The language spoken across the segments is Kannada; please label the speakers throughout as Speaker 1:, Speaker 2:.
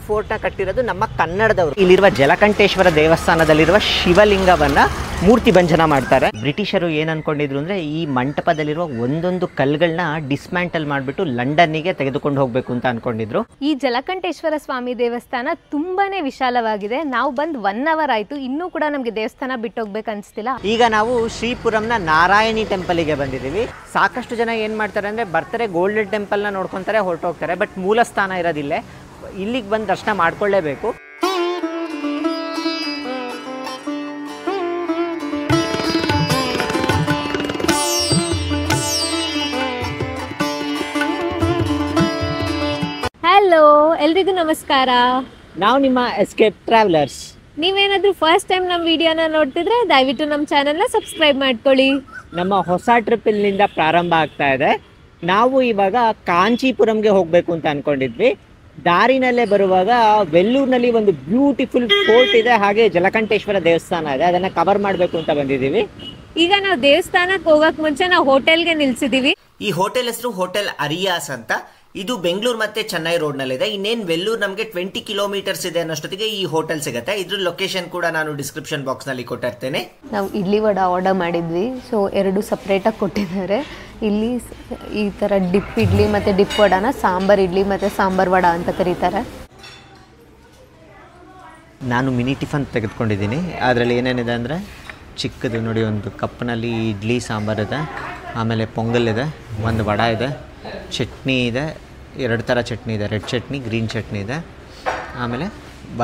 Speaker 1: ಫೋರ್ಟ್ ನ ಕಟ್ಟಿರೋದು ನಮ್ಮ ಕನ್ನಡದವರು. ಇಲ್ಲಿರುವ ಜಲಕಂಠೇಶ್ವರ ದೇವಸ್ಥಾನದಲ್ಲಿರುವ ಶಿವಲಿಂಗವನ್ನ ಮೂರ್ತಿ ಭಂಜನ ಮಾಡ್ತಾರೆ. ಬ್ರಿಟಿಷರು ಏನ್ ಅನ್ಕೊಂಡಿದ್ರು ಅಂದ್ರೆ ಈ ಮಂಟಪದಲ್ಲಿರುವ ಒಂದೊಂದು ಕಲ್ಗಳನ್ನ ಡಿಸ್ಮ್ಯಾಂಟಲ್ ಮಾಡಿಬಿಟ್ಟು ಲಂಡನ್ನಿಗೆ ತೆಗೆದುಕೊಂಡು ಹೋಗ್ಬೇಕು ಅಂತ ಅನ್ಕೊಂಡಿದ್ರು.
Speaker 2: ಈ ಜಲಕಂಠೇಶ್ವರ ಸ್ವಾಮಿ ದೇವಸ್ಥಾನ ತುಂಬಾನೇ ವಿಶಾಲವಾಗಿದೆ. ನಾವು ಬಂದು 1 ಅವರ್ ಆಯ್ತು, ಇನ್ನೂ ಕೂಡ ನಮ್ಗೆ ದೇವಸ್ಥಾನ ಬಿಟ್ಟು ಹೋಗ್ಬೇಕು ಅನ್ಸ್ತಿಲ್ಲ.
Speaker 1: ಈಗ ನಾವು ಶ್ರೀಪುರಂನ ನಾರಾಯಣಿ ಟೆಂಪಲ್ಗೆ ಬಂದಿದ್ದೀವಿ. ಸಾಕಷ್ಟು ಜನ ಏನ್ ಮಾಡ್ತಾರೆ ಅಂದ್ರೆ ಬರ್ತಾರೆ, ಗೋಲ್ಡನ್ ಟೆಂಪಲ್ ನ ನೋಡ್ಕೊಂತಾರೆ, ಹೊರಟೋಗ್ತಾರೆ. ಬಟ್ ಮೂಲ ಸ್ಥಾನ ಇರೋದಿಲ್ಲ, ಇಲ್ಲಿಗೆ ಬಂದು ದರ್ಶನ ಮಾಡ್ಕೊಳ್ಳೇಬೇಕು.
Speaker 2: ಹಲೋ, ಎಲ್ರಿಗೂ ನಮಸ್ಕಾರ.
Speaker 1: ನಾವು ನಿಮ್ಮ ಎಸ್ಕೇಪ್ ಟ್ರಾವೆಲರ್ಸ್.
Speaker 2: ನೀವೇನಾದ್ರೂ ಫಸ್ಟ್ ಟೈಮ್ ನಮ್ಮ ವಿಡಿಯೋನ ನೋಡ್ತಿದ್ರೆ ದಯವಿಟ್ಟು ನಮ್ಮ ಚಾನೆಲ್ನ ಸಬ್ಸ್ಕ್ರೈಬ್ ಮಾಡ್ಕೊಳ್ಳಿ.
Speaker 1: ನಮ್ಮ ಹೊಸ ಟ್ರಿಪ್ ಇಲ್ಲಿಂದ ಪ್ರಾರಂಭ ಆಗ್ತಾ ಇದೆ. ನಾವು ಇವಾಗ ಕಾಂಚೀಪುರಂಗೆ ಹೋಗಬೇಕು ಅಂತ ಅನ್ಕೊಂಡಿದ್ವಿ. ದಾರಿನಲ್ಲೇ ಬರುವಾಗ ವೆಲ್ಲೂರಿನಲ್ಲಿ ಒಂದು ಬ್ಯೂಟಿಫುಲ್ ಫೋರ್ಟ್ ಇದೆ, ಹಾಗೆ ಜಲಕಂಠೇಶ್ವರ ದೇವಸ್ಥಾನ ಇದೆ. ಅದನ್ನ ಕವರ್ ಮಾಡಬೇಕು ಅಂತ ಬಂದಿದ್ದೀವಿ.
Speaker 2: ಈಗ ನಾವು ದೇವಸ್ಥಾನಕ್ಕೆ ಹೋಗಕ್ ಮುಂಚೆ ನಾವು ಹೋಟೆಲ್ಗೆ ನಿಲ್ಸಿದೀವಿ.
Speaker 1: ಈ ಹೋಟೆಲ್ ಹೆಸರು ಹೋಟೆಲ್ ಅರಿಯಾಸ್ ಅಂತ. ಇದು ಬೆಂಗಳೂರು ಮತ್ತೆ ಚೆನ್ನೈ ರೋಡ್ ನಲ್ಲಿ ಇದೆ. ಇನ್ನೇನು ವೆಲ್ಲೂರ್ ನಮಗೆ 20 ಕಿಲೋಮೀಟರ್ಸ್ ಇದೆ ಅನ್ನೋಷ್ಟೊತ್ತಿಗೆ ಈ ಹೋಟೆಲ್ ಸಿಗುತ್ತೆ. ಇದ್ರ ಲೊಕೇಶನ್ ಕೂಡ ನಾನು ಡಿಸ್ಕ್ರಿಪ್ಷನ್ ಬಾಕ್ಸ್ ನಲ್ಲಿ ಕೊಟ್ಟಿರ್ತೇನೆ.
Speaker 2: ನಾವು ಇಡ್ಲಿ ವಡ ಆರ್ಡರ್ ಮಾಡಿದ್ವಿ, ಸೊ 2 ಸಪ್ರೇಟ್ ಆಗಿ ಕೊಟ್ಟಿದ್ದಾರೆ. ಇಲ್ಲಿ ಈ ತರ ಡಿಪ್ ಇಡ್ಲಿ ಮತ್ತೆ ಡಿಪ್ ವಡನ ಸಾಂಬಾರ್ ಇಡ್ಲಿ ಮತ್ತೆ ಸಾಂಬಾರ್ ವಡ ಅಂತ ಕರೀತಾರೆ.
Speaker 1: ನಾನು ಮಿನಿ ಟಿಫನ್ ತೆಗೆದುಕೊಂಡಿದ್ದೀನಿ. ಅದರಲ್ಲಿ ಏನೇನಿದೆ ಅಂದರೆ ಚಿಕ್ಕದು ನೋಡಿ, ಒಂದು ಕಪ್ನಲ್ಲಿ ಇಡ್ಲಿ ಸಾಂಬಾರ್ ಇದೆ, ಆಮೇಲೆ ಪೊಂಗಲ್ ಇದೆ, ಒಂದು ವಡ ಇದೆ, ಚಟ್ನಿ ಇದೆ, 2 ಥರ ಚಟ್ನಿ ಇದೆ, ರೆಡ್ ಚಟ್ನಿ, ಗ್ರೀನ್ ಚಟ್ನಿ ಇದೆ, ಆಮೇಲೆ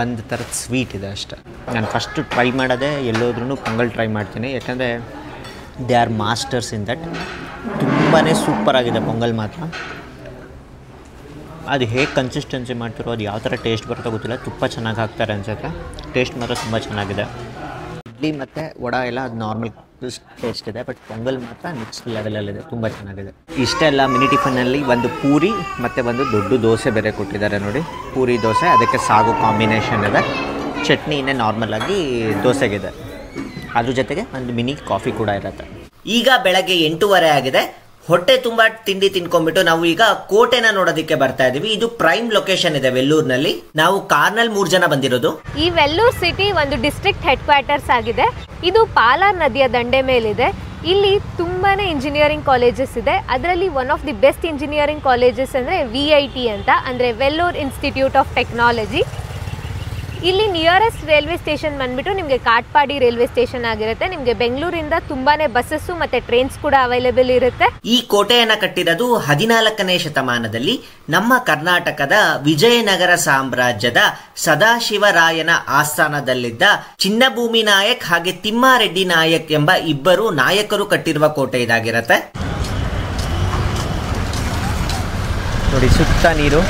Speaker 1: ಒಂದು ಥರದ ಸ್ವೀಟ್ ಇದೆ ಅಷ್ಟೆ. ನಾನು ಫಸ್ಟು ಟ್ರೈ ಮಾಡೋದೇ ಎಲ್ಲೋದ್ರೂ ಪೊಂಗಲ್ ಟ್ರೈ ಮಾಡ್ತೀನಿ, ಯಾಕಂದರೆ they are masters in that. ತುಂಬಾ ಸೂಪರಾಗಿದೆ ಪೊಂಗಲ್ ಮಾತ್ರ. ಅದು ಹೇಗೆ ಕನ್ಸಿಸ್ಟೆನ್ಸಿ ಮಾಡ್ತಿರೋ, ಅದು ಯಾವ ಥರ ಟೇಸ್ಟ್ ಬರುತ್ತೋ ಗೊತ್ತಿಲ್ಲ, ತುಪ್ಪ ಚೆನ್ನಾಗಿ ಹಾಕ್ತಾರೆ ಅನ್ಸುತ್ತೆ. ಟೇಸ್ಟ್ ಮಾತ್ರ ತುಂಬ ಚೆನ್ನಾಗಿದೆ. ಇಡ್ಲಿ ಮತ್ತು ವಡ ಎಲ್ಲ ಅದು ನಾರ್ಮಲ್ ಟೇಸ್ಟ್ ಇದೆ, ಬಟ್ ಪೊಂಗಲ್ ಮಾತ್ರ ನೆಕ್ಸ್ಟ್ ಲೆವೆಲಲ್ಲಿದೆ, ತುಂಬ ಚೆನ್ನಾಗಿದೆ. ಇಷ್ಟೆಲ್ಲ ಮಿನಿ ಟಿಫನ್ನಲ್ಲಿ ಒಂದು ಪೂರಿ ಮತ್ತು ಒಂದು ದೊಡ್ಡ ದೋಸೆ ಬೇರೆ ಕೊಟ್ಟಿದ್ದಾರೆ ನೋಡಿ. ಪೂರಿ ದೋಸೆ, ಅದಕ್ಕೆ ಸಾಗು ಕಾಂಬಿನೇಷನ್ ಇದೆ, ಚಟ್ನಿ ಇನ್ನೇ ನಾರ್ಮಲ್ ಆಗಿ ದೋಸೆಗಿದೆ, ಅದ್ರ ಜೊತೆಗೆ ಒಂದು ಮಿನಿ ಕಾಫಿ ಕೂಡ ಇರುತ್ತೆ. ಈಗ ಬೆಳಗ್ಗೆ 8:30 ಆಗಿದೆ. ಹೊಟ್ಟೆ ತುಂಬ ತಿಂಡಿ ತಿನ್ಕೊಂಡ್ಬಿಟ್ಟು ನಾವು ಈಗ ಕೋಟೆನ ನೋಡೋದಕ್ಕೆ ಬರ್ತಾ ಇದೀವಿ. ಇದು ಪ್ರೈಮ್ ಲೊಕೇಶನ್ ಇದೆ ವೆಲ್ಲೂರ್ನಲ್ಲಿ. ನಾವು ಕಾರ್ನಲ್ಲಿ 3 ಜನ ಬಂದಿರೋದು.
Speaker 2: ಈ ವೆಲ್ಲೂರ್ ಸಿಟಿ ಒಂದು ಡಿಸ್ಟ್ರಿಕ್ಟ್ ಹೆಡ್ ಕ್ವಾರ್ಟರ್ಸ್ ಆಗಿದೆ. ಇದು ಪಾಲಾರ್ ನದಿಯ ದಂಡೆ ಮೇಲಿದೆ. ಇಲ್ಲಿ ತುಂಬಾನೇ ಇಂಜಿನಿಯರಿಂಗ್ ಕಾಲೇಜಸ್ ಇದೆ. ಅದರಲ್ಲಿ one of the best engineering colleges ಅಂದರೆ VIT ಅಂತ, ಅಂದರೆ ವೆಲ್ಲೂರ್ ಇನ್ಸ್ಟಿಟ್ಯೂಟ್ ಆಫ್ ಟೆಕ್ನಾಲಜಿ. ಇಲ್ಲಿ ನಿಯರೆಸ್ಟ್ ರೈಲ್ವೆ ಸ್ಟೇಷನ್ ಬಂದ್ಬಿಟ್ಟು ನಿಮಗೆ ಕಾಟ್ಪಾಡಿ ರೈಲ್ವೆ ಸ್ಟೇಷನ್ ಆಗಿರುತ್ತೆ. ನಿಮಗೆ ಬೆಂಗಳೂರಿಂದ ತುಂಬಾನೇ ಬಸ್ಸಸ್ಸು ಮತ್ತೆ ಟ್ರೈನ್ಸ್ ಕೂಡ ಅವೈಲೇಬಲ್ ಇರುತ್ತೆ.
Speaker 1: ಈ ಕೋಟೆಯನ್ನ ಕಟ್ಟಿರೋದು 14ನೇ ಶತಮಾನದಲ್ಲಿ ನಮ್ಮ ಕರ್ನಾಟಕದ ವಿಜಯನಗರ ಸಾಮ್ರಾಜ್ಯದ ಸದಾಶಿವರಾಯನ ಆಸ್ಥಾನದಲ್ಲಿದ್ದ ಚಿನ್ನಭೂಮಿ ನಾಯಕ್ ಹಾಗೆ ತಿಮ್ಮಾರೆಡ್ಡಿ ನಾಯಕ್ ಎಂಬ 2 ನಾಯಕರು ಕಟ್ಟಿರುವ ಕೋಟೆ ಇದಾಗಿರುತ್ತೆ. ನೋಡಿ, ಸುತ್ತ ನೀರು.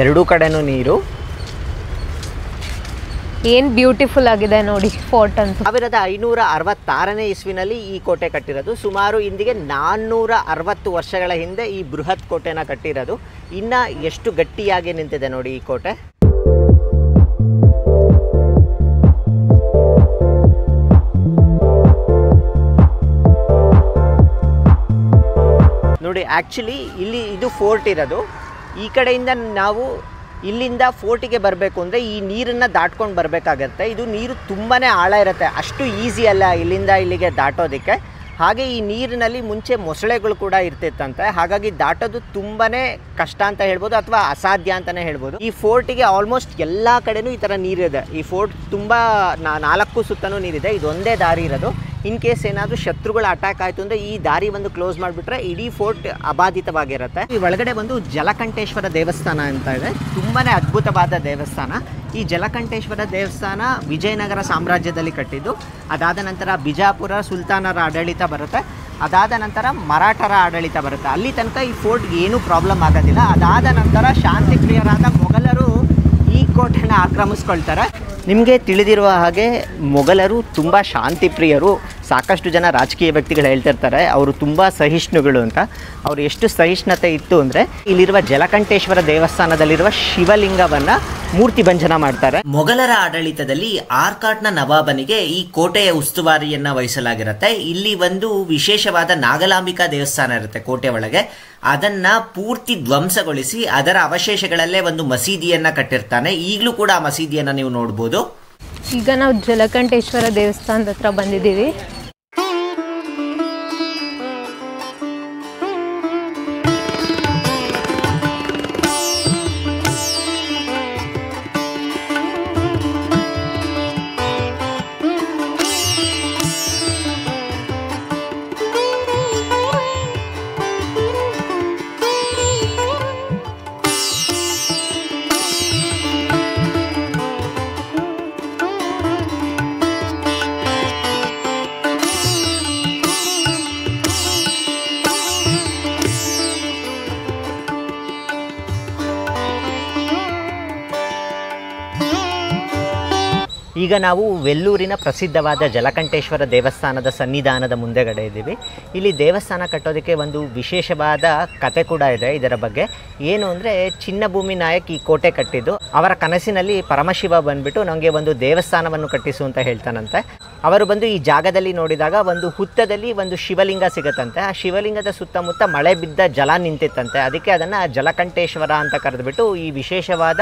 Speaker 1: ಎರಡೂ ಕಡೆನೂ ನೀರು.
Speaker 2: ಏನ್ ಬ್ಯೂಟಿಫುಲ್ ಆಗಿದೆ ನೋಡಿ ಫೋರ್ಟ್ ಅಂತ.
Speaker 1: 1566ನೇ ಇಸ್ವಿನಲ್ಲಿ ಈ ಕೋಟೆ ಕಟ್ಟಿರೋದು. ಸುಮಾರು ಇಂದಿಗೆ 460 ವರ್ಷಗಳ ಹಿಂದೆ ಈ ಬೃಹತ್ ಕೋಟೆನ ಕಟ್ಟಿರೋದು. ಇನ್ನ ಎಷ್ಟು ಗಟ್ಟಿಯಾಗಿ ನಿಂತಿದೆ ನೋಡಿ ಈ ಕೋಟೆ. ನೋಡಿ, ಆ್ಯಕ್ಚುಲಿ ಇಲ್ಲಿ ಇದು ಫೋರ್ಟ್ ಇರೋದು. ಈ ಕಡೆಯಿಂದ ನಾವು ಇಲ್ಲಿಂದ ಫೋರ್ಟಿಗೆ ಬರಬೇಕು ಅಂದರೆ ಈ ನೀರನ್ನು ದಾಟ್ಕೊಂಡು ಬರಬೇಕಾಗತ್ತೆ. ಇದು ನೀರು ತುಂಬಾ ಆಳ ಇರುತ್ತೆ, ಅಷ್ಟು ಈಸಿ ಅಲ್ಲ ಇಲ್ಲಿಂದ ಇಲ್ಲಿಗೆ ದಾಟೋದಕ್ಕೆ. ಹಾಗೆ ಈ ನೀರಿನಲ್ಲಿ ಮುಂಚೆ ಮೊಸಳೆಗಳು ಕೂಡ ಇರ್ತಿತ್ತಂತೆ, ಹಾಗಾಗಿ ದಾಟೋದು ತುಂಬಾ ಕಷ್ಟ ಅಂತ ಹೇಳ್ಬೋದು, ಅಥವಾ ಅಸಾಧ್ಯ ಅಂತಲೇ ಹೇಳ್ಬೋದು. ಈ ಫೋರ್ಟಿಗೆ ಆಲ್ಮೋಸ್ಟ್ ಎಲ್ಲ ಕಡೆನೂ ಈ ಥರ ನೀರಿದೆ. ಈ ಫೋರ್ಟ್ ತುಂಬ 4 ಸುತ್ತನೂ ನೀರಿದೆ. ಇದೊಂದೇ ದಾರಿ ಇರೋದು. ಇನ್ ಕೇಸ್ ಏನಾದರೂ ಶತ್ರುಗಳ ಅಟ್ಯಾಕ್ ಆಯಿತು ಅಂದರೆ ಈ ದಾರಿ ಒಂದು ಕ್ಲೋಸ್ ಮಾಡಿಬಿಟ್ರೆ ಇಡೀ ಫೋರ್ಟ್ ಅಬಾಧಿತವಾಗಿರುತ್ತೆ. ಈ ಒಳಗಡೆ ಬಂದು ಜಲಕಂಠೇಶ್ವರ ದೇವಸ್ಥಾನ ಅಂತ ಇದೆ. ತುಂಬಾ ಅದ್ಭುತವಾದ ದೇವಸ್ಥಾನ. ಈ ಜಲಕಂಠೇಶ್ವರ ದೇವಸ್ಥಾನ ವಿಜಯನಗರ ಸಾಮ್ರಾಜ್ಯದಲ್ಲಿ ಕಟ್ಟಿದ್ದು. ಅದಾದ ನಂತರ ಬಿಜಾಪುರ ಸುಲ್ತಾನರ ಆಡಳಿತ ಬರುತ್ತೆ. ಅದಾದ ನಂತರ ಮರಾಠರ ಆಡಳಿತ ಬರುತ್ತೆ. ಅಲ್ಲಿ ತನಕ ಈ ಫೋರ್ಟ್ಗೆ ಏನೂ ಪ್ರಾಬ್ಲಮ್ ಆಗೋದಿಲ್ಲ. ಅದಾದ ನಂತರ ಶಾಂತಿ ಪ್ರಿಯರಾದ ಮೊಘಲರು ಈ ಕೋಟೆನ ಆಕ್ರಮಿಸ್ಕೊಳ್ತಾರೆ. ನಿಮಗೆ ತಿಳಿದಿರುವ ಹಾಗೆ ಮೊಘಲರು ತುಂಬ ಶಾಂತಿ ಪ್ರಿಯರು. ಸಾಕಷ್ಟು ಜನ ರಾಜಕೀಯ ವ್ಯಕ್ತಿಗಳು ಹೇಳ್ತಿರ್ತಾರೆ ಅವರು ತುಂಬ ಸಹಿಷ್ಣುಗಳು ಅಂತ. ಅವರು ಎಷ್ಟು ಸಹಿಷ್ಣುತೆ ಇತ್ತು ಅಂದರೆ ಇಲ್ಲಿರುವ ಜಲಕಂಠೇಶ್ವರ ದೇವಸ್ಥಾನದಲ್ಲಿರುವ ಶಿವಲಿಂಗವನ್ನು ಮೂರ್ತಿ ಭಂಜನ ಮಾಡ್ತಾರೆ. ಮೊಘಲರ ಆಡಳಿತದಲ್ಲಿ ಆರ್ಕಾಟ್ನ ನವಾಬನಿಗೆ ಈ ಕೋಟೆಯ ಉಸ್ತುವಾರಿಯನ್ನು ವಹಿಸಲಾಗಿರುತ್ತೆ. ಇಲ್ಲಿ ಒಂದು ವಿಶೇಷವಾದ ನಾಗಲಾಂಬಿಕಾ ದೇವಸ್ಥಾನ ಇರುತ್ತೆ ಕೋಟೆ ಒಳಗೆ. ಅದನ್ನ ಪೂರ್ತಿ ಧ್ವಂಸಗೊಳಿಸಿ ಅದರ ಅವಶೇಷಗಳಲ್ಲೇ ಒಂದು ಮಸೀದಿಯನ್ನ ಕಟ್ಟಿರ್ತಾನೆ. ಈಗಲೂ ಕೂಡ ಆ ಮಸೀದಿಯನ್ನ ನೀವು ನೋಡ್ಬೋದು.
Speaker 2: ಈಗ ನಾವು ಜಲಕಂಠೇಶ್ವರ ದೇವಸ್ಥಾನದ ಹತ್ರ ಬಂದಿದ್ದೀವಿ.
Speaker 1: ಈಗ ನಾವು ವೆಲ್ಲೂರಿನ ಪ್ರಸಿದ್ಧವಾದ ಜಲಕಂಠೇಶ್ವರ ದೇವಸ್ಥಾನದ ಸನ್ನಿಧಾನದ ಮುಂದೆಗಡೆ ಇದ್ದೀವಿ. ಇಲ್ಲಿ ದೇವಸ್ಥಾನ ಕಟ್ಟೋದಕ್ಕೆ ಒಂದು ವಿಶೇಷವಾದ ಕತೆ ಕೂಡ ಇದೆ ಇದರ ಬಗ್ಗೆ. ಏನು ಅಂದರೆ ಚಿನ್ನಭೂಮಿ ನಾಯಕ್ ಈ ಕೋಟೆ ಕಟ್ಟಿದ್ದು. ಅವರ ಕನಸಿನಲ್ಲಿ ಪರಮಶಿವ ಬಂದುಬಿಟ್ಟು ನನಗೆ ಒಂದು ದೇವಸ್ಥಾನವನ್ನು ಕಟ್ಟಿಸು ಅಂತ ಹೇಳ್ತಾನಂತೆ. ಅವರು ಬಂದು ಈ ಜಾಗದಲ್ಲಿ ನೋಡಿದಾಗ ಒಂದು ಹುತ್ತದಲ್ಲಿ ಒಂದು ಶಿವಲಿಂಗ ಸಿಗುತ್ತಂತೆ. ಆ ಶಿವಲಿಂಗದ ಸುತ್ತಮುತ್ತ ಮಳೆ ಬಿದ್ದ ಜಲ ನಿಂತಿತ್ತಂತೆ. ಅದಕ್ಕೆ ಅದನ್ನು ಜಲಕಂಠೇಶ್ವರ ಅಂತ ಕರೆದುಬಿಟ್ಟು ಈ ವಿಶೇಷವಾದ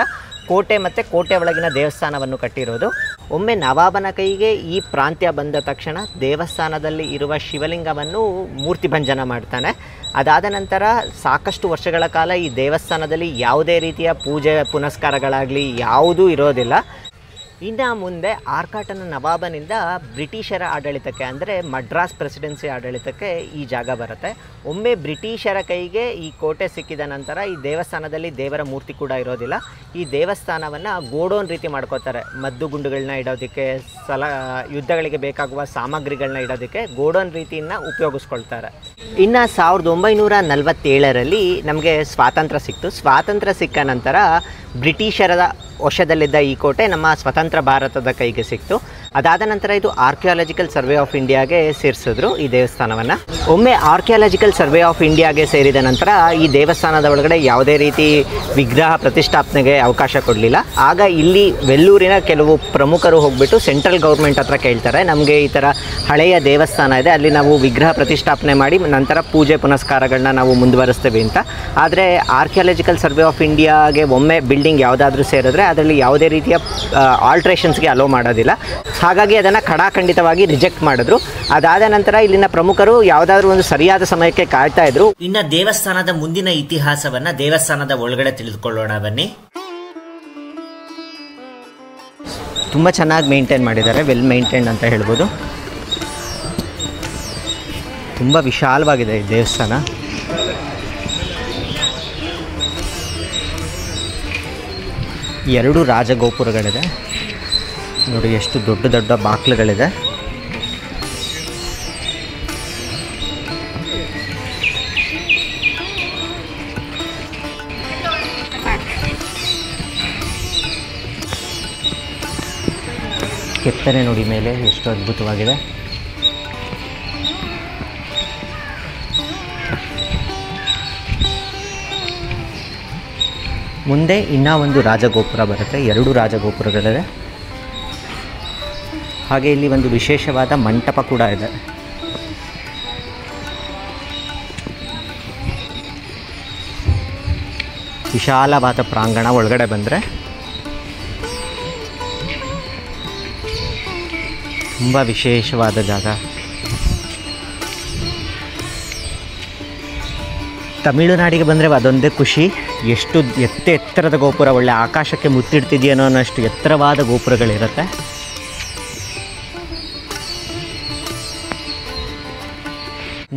Speaker 1: ಕೋಟೆ ಮತ್ತು ಕೋಟೆ ಒಳಗಿನ ದೇವಸ್ಥಾನವನ್ನು ಕಟ್ಟಿರೋದು. ಒಮ್ಮೆ ನವಾಬನ ಕೈಗೆ ಈ ಪ್ರಾಂತ್ಯ ಬಂದ ತಕ್ಷಣ ದೇವಸ್ಥಾನದಲ್ಲಿ ಇರುವ ಶಿವಲಿಂಗವನ್ನು ಮೂರ್ತಿ ಭಂಜನ ಮಾಡ್ತಾನೆ. ಅದಾದ ನಂತರ ಸಾಕಷ್ಟು ವರ್ಷಗಳ ಕಾಲ ಈ ದೇವಸ್ಥಾನದಲ್ಲಿ ಯಾವುದೇ ರೀತಿಯ ಪೂಜೆ ಪುನಸ್ಕಾರಗಳಾಗಲಿ ಯಾವುದೂ ಇರೋದಿಲ್ಲ. ಇನ್ನು ಮುಂದೆ ಆರ್ಕಾಟನ ನವಾಬನಿಂದ ಬ್ರಿಟಿಷರ ಆಡಳಿತಕ್ಕೆ ಅಂದರೆ ಮಡ್ರಾಸ್ ಪ್ರೆಸಿಡೆನ್ಸಿ ಆಡಳಿತಕ್ಕೆ ಈ ಜಾಗ ಬರುತ್ತೆ. ಒಮ್ಮೆ ಬ್ರಿಟಿಷರ ಕೈಗೆ ಈ ಕೋಟೆ ಸಿಕ್ಕಿದ ನಂತರ ಈ ದೇವಸ್ಥಾನದಲ್ಲಿ ದೇವರ ಮೂರ್ತಿ ಕೂಡ ಇರೋದಿಲ್ಲ. ಈ ದೇವಸ್ಥಾನವನ್ನು ಗೋಡೌನ್ ರೀತಿ ಮಾಡ್ಕೋತಾರೆ. ಮದ್ದು ಗುಂಡುಗಳನ್ನ ಇಡೋದಕ್ಕೆ, ಯುದ್ಧಗಳಿಗೆ ಬೇಕಾಗುವ ಸಾಮಗ್ರಿಗಳನ್ನ ಇಡೋದಕ್ಕೆ ಗೋಡೌನ್ ರೀತಿಯನ್ನು ಉಪಯೋಗಿಸ್ಕೊಳ್ತಾರೆ. ಇನ್ನು 1947ರಲ್ಲಿ ನಮಗೆ ಸ್ವಾತಂತ್ರ್ಯ ಸಿಕ್ತು. ಸ್ವಾತಂತ್ರ್ಯ ಸಿಕ್ಕ ನಂತರ ಬ್ರಿಟಿಷರ ವಶದಲ್ಲಿದ್ದ ಈ ಕೋಟೆ ನಮ್ಮ ಸ್ವತಂತ್ರ ಭಾರತದ ಕೈಗೆ ಸಿಕ್ತು. ಅದಾದ ನಂತರ ಇದು ಆರ್ಕಿಯಾಲಜಿಕಲ್ ಸರ್ವೆ ಆಫ್ ಇಂಡಿಯಾಗೆ ಸೇರಿಸಿದ್ರು ಈ ದೇವಸ್ಥಾನವನ್ನು. ಒಮ್ಮೆ ಆರ್ಕಿಯಾಲಜಿಕಲ್ ಸರ್ವೆ ಆಫ್ ಇಂಡಿಯಾಗೆ ಸೇರಿದ ನಂತರ ಈ ದೇವಸ್ಥಾನದ ಒಳಗಡೆ ಯಾವುದೇ ರೀತಿ ವಿಗ್ರಹ ಪ್ರತಿಷ್ಠಾಪನೆಗೆ ಅವಕಾಶ ಕೊಡಲಿಲ್ಲ. ಆಗ ಇಲ್ಲಿ ವೆಲ್ಲೂರಿನ ಕೆಲವು ಪ್ರಮುಖರು ಹೋಗ್ಬಿಟ್ಟು ಸೆಂಟ್ರಲ್ ಗೌರ್ಮೆಂಟ್ ಹತ್ರ ಕೇಳ್ತಾರೆ, ನಮಗೆ ಈ ಥರ ಹಳೆಯ ದೇವಸ್ಥಾನ ಇದೆ, ಅಲ್ಲಿ ನಾವು ವಿಗ್ರಹ ಪ್ರತಿಷ್ಠಾಪನೆ ಮಾಡಿ ನಂತರ ಪೂಜೆ ಪುನಸ್ಕಾರಗಳನ್ನ ನಾವು ಮುಂದುವರಿಸ್ತೇವೆ ಅಂತ. ಆದರೆ ಆರ್ಕಿಯಾಲಜಿಕಲ್ ಸರ್ವೆ ಆಫ್ ಇಂಡಿಯಾಗೆ ಒಮ್ಮೆ ಬಿಲ್ಡಿಂಗ್ ಯಾವುದಾದ್ರೂ ಸೇರಿದ್ರೆ ಅದರಲ್ಲಿ ಯಾವುದೇ ರೀತಿಯ ಆಲ್ಟ್ರೇಷನ್ಸ್ಗೆ ಅಲೋ ಮಾಡೋದಿಲ್ಲ. ಹಾಗಾಗಿ ಅದನ್ನು ಖಡಾಖಂಡಿತವಾಗಿ ರಿಜೆಕ್ಟ್ ಮಾಡಿದ್ರು. ಅದಾದ ನಂತರ ಇಲ್ಲಿನ ಪ್ರಮುಖರು ಯಾವುದಾದ್ರೂ ಒಂದು ಸರಿಯಾದ ಸಮಯಕ್ಕೆ ಕಾಯ್ತಾ ಇದ್ರು. ಇನ್ನು ದೇವಸ್ಥಾನದ ಮುಂದಿನ ಇತಿಹಾಸವನ್ನು ದೇವಸ್ಥಾನದ ಒಳಗಡೆ ತಿಳಿದುಕೊಳ್ಳೋಣ ಬನ್ನಿ. ತುಂಬ ಚೆನ್ನಾಗಿ ಮೇಂಟೈನ್ ಮಾಡಿದ್ದಾರೆ, ವೆಲ್ ಮೇಂಟೈನ್ಡ್ ಅಂತ ಹೇಳ್ಬೋದು. ತುಂಬ ವಿಶಾಲವಾಗಿದೆ ಈ ದೇವಸ್ಥಾನ. ಎರಡು ರಾಜಗೋಪುರಗಳಿದೆ ನೋಡಿ, ಎಷ್ಟು ದೊಡ್ಡ ದೊಡ್ಡ ಬಾಗಿಲುಗಳಿದೆ. ಕೆತ್ತನೆ ನೋಡಿ ಮೇಲೆ ಎಷ್ಟು ಅದ್ಭುತವಾಗಿದೆ. ಮುಂದೆ ಇನ್ನೂ ಒಂದು ರಾಜಗೋಪುರ ಬರುತ್ತೆ, ಎರಡು ರಾಜಗೋಪುರಗಳಿದೆ. ಹಾಗೆ ಇಲ್ಲಿ ಒಂದು ವಿಶೇಷವಾದ ಮಂಟಪ ಕೂಡ ಇದೆ. ವಿಶಾಲವಾದ ಪ್ರಾಂಗಣ. ಒಳಗಡೆ ಬಂದರೆ ತುಂಬ ವಿಶೇಷವಾದ ಜಾಗ. ತಮಿಳುನಾಡಿಗೆ ಬಂದರೆ ಅದೊಂದೇ ಖುಷಿ. ಎಷ್ಟು ಎತ್ತರದ ಗೋಪುರ, ಒಳ್ಳೆ ಆಕಾಶಕ್ಕೆ ಮುತ್ತಿಡ್ತಿದೆಯೇನೋ ಅನ್ನೋಷ್ಟು ಎತ್ತರವಾದ ಗೋಪುರಗಳಿರುತ್ತೆ.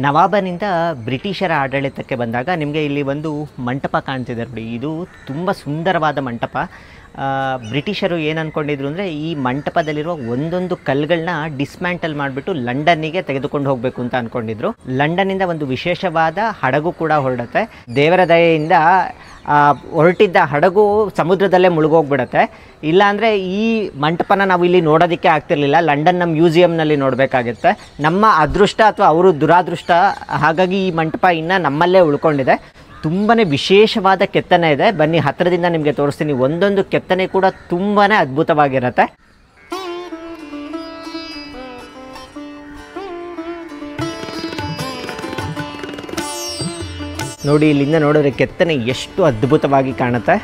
Speaker 1: ನವಾಬನಿಂದ ಬ್ರಿಟಿಷರ ಆಡಳಿತಕ್ಕೆ ಬಂದಾಗ ನಿಮಗೆ ಇಲ್ಲಿ ಒಂದು ಮಂಟಪ ಕಾಣ್ತಿದೆ ನೋಡಿ. ಇದು ತುಂಬ ಸುಂದರವಾದ ಮಂಟಪ. ಬ್ರಿಟಿಷರು ಏನು ಅಂದ್ಕೊಂಡಿದ್ರು ಅಂದರೆ ಈ ಮಂಟಪದಲ್ಲಿರುವ ಒಂದೊಂದು ಕಲ್ಲುಗಳನ್ನ ಡಿಸ್ಮ್ಯಾಂಟಲ್ ಮಾಡಿಬಿಟ್ಟು ಲಂಡನ್ನಿಗೆ ತೆಗೆದುಕೊಂಡು ಹೋಗಬೇಕು ಅಂತ ಅಂದ್ಕೊಂಡಿದ್ರು. ಲಂಡನ್ನಿಂದ ಒಂದು ವಿಶೇಷವಾದ ಹಡಗು ಕೂಡ ಹೊರಡುತ್ತೆ. ದೇವರ ದಯೆಯಿಂದ ಹೊರಟಿದ್ದ ಹಡಗು ಸಮುದ್ರದಲ್ಲೇ ಮುಳುಗೋಗ್ಬಿಡುತ್ತೆ. ಇಲ್ಲಾಂದರೆ ಈ ಮಂಟಪನ ನಾವು ಇಲ್ಲಿ ನೋಡೋದಕ್ಕೆ ಆಗ್ತಿರ್ಲಿಲ್ಲ, ಲಂಡನ್ನ ಮ್ಯೂಸಿಯಂನಲ್ಲಿ ನೋಡಬೇಕಾಗುತ್ತೆ. ನಮ್ಮ ಅದೃಷ್ಟ ಅಥವಾ ಅವರು ದುರಾದೃಷ್ಟ, ಹಾಗಾಗಿ ಈ ಮಂಟಪ ಇನ್ನೂ ನಮ್ಮಲ್ಲೇ ಉಳ್ಕೊಂಡಿದೆ. ತುಂಬಾ ವಿಶೇಷವಾದ ಕೆತ್ತನೆ ಇದೆ, ಬನ್ನಿ ಹತ್ತಿರದಿಂದ ನಿಮಗೆ ತೋರಿಸ್ತೀನಿ. ಒಂದೊಂದು ಕೆತ್ತನೆ ಕೂಡ ತುಂಬಾ ಅದ್ಭುತವಾಗಿರುತ್ತೆ. ನೋಡಿ, ಇಲ್ಲಿಂದ ನೋಡಿದ್ರೆ ಕೆತ್ತನೆ ಎಷ್ಟು ಅದ್ಭುತವಾಗಿ ಕಾಣುತ್ತೆ.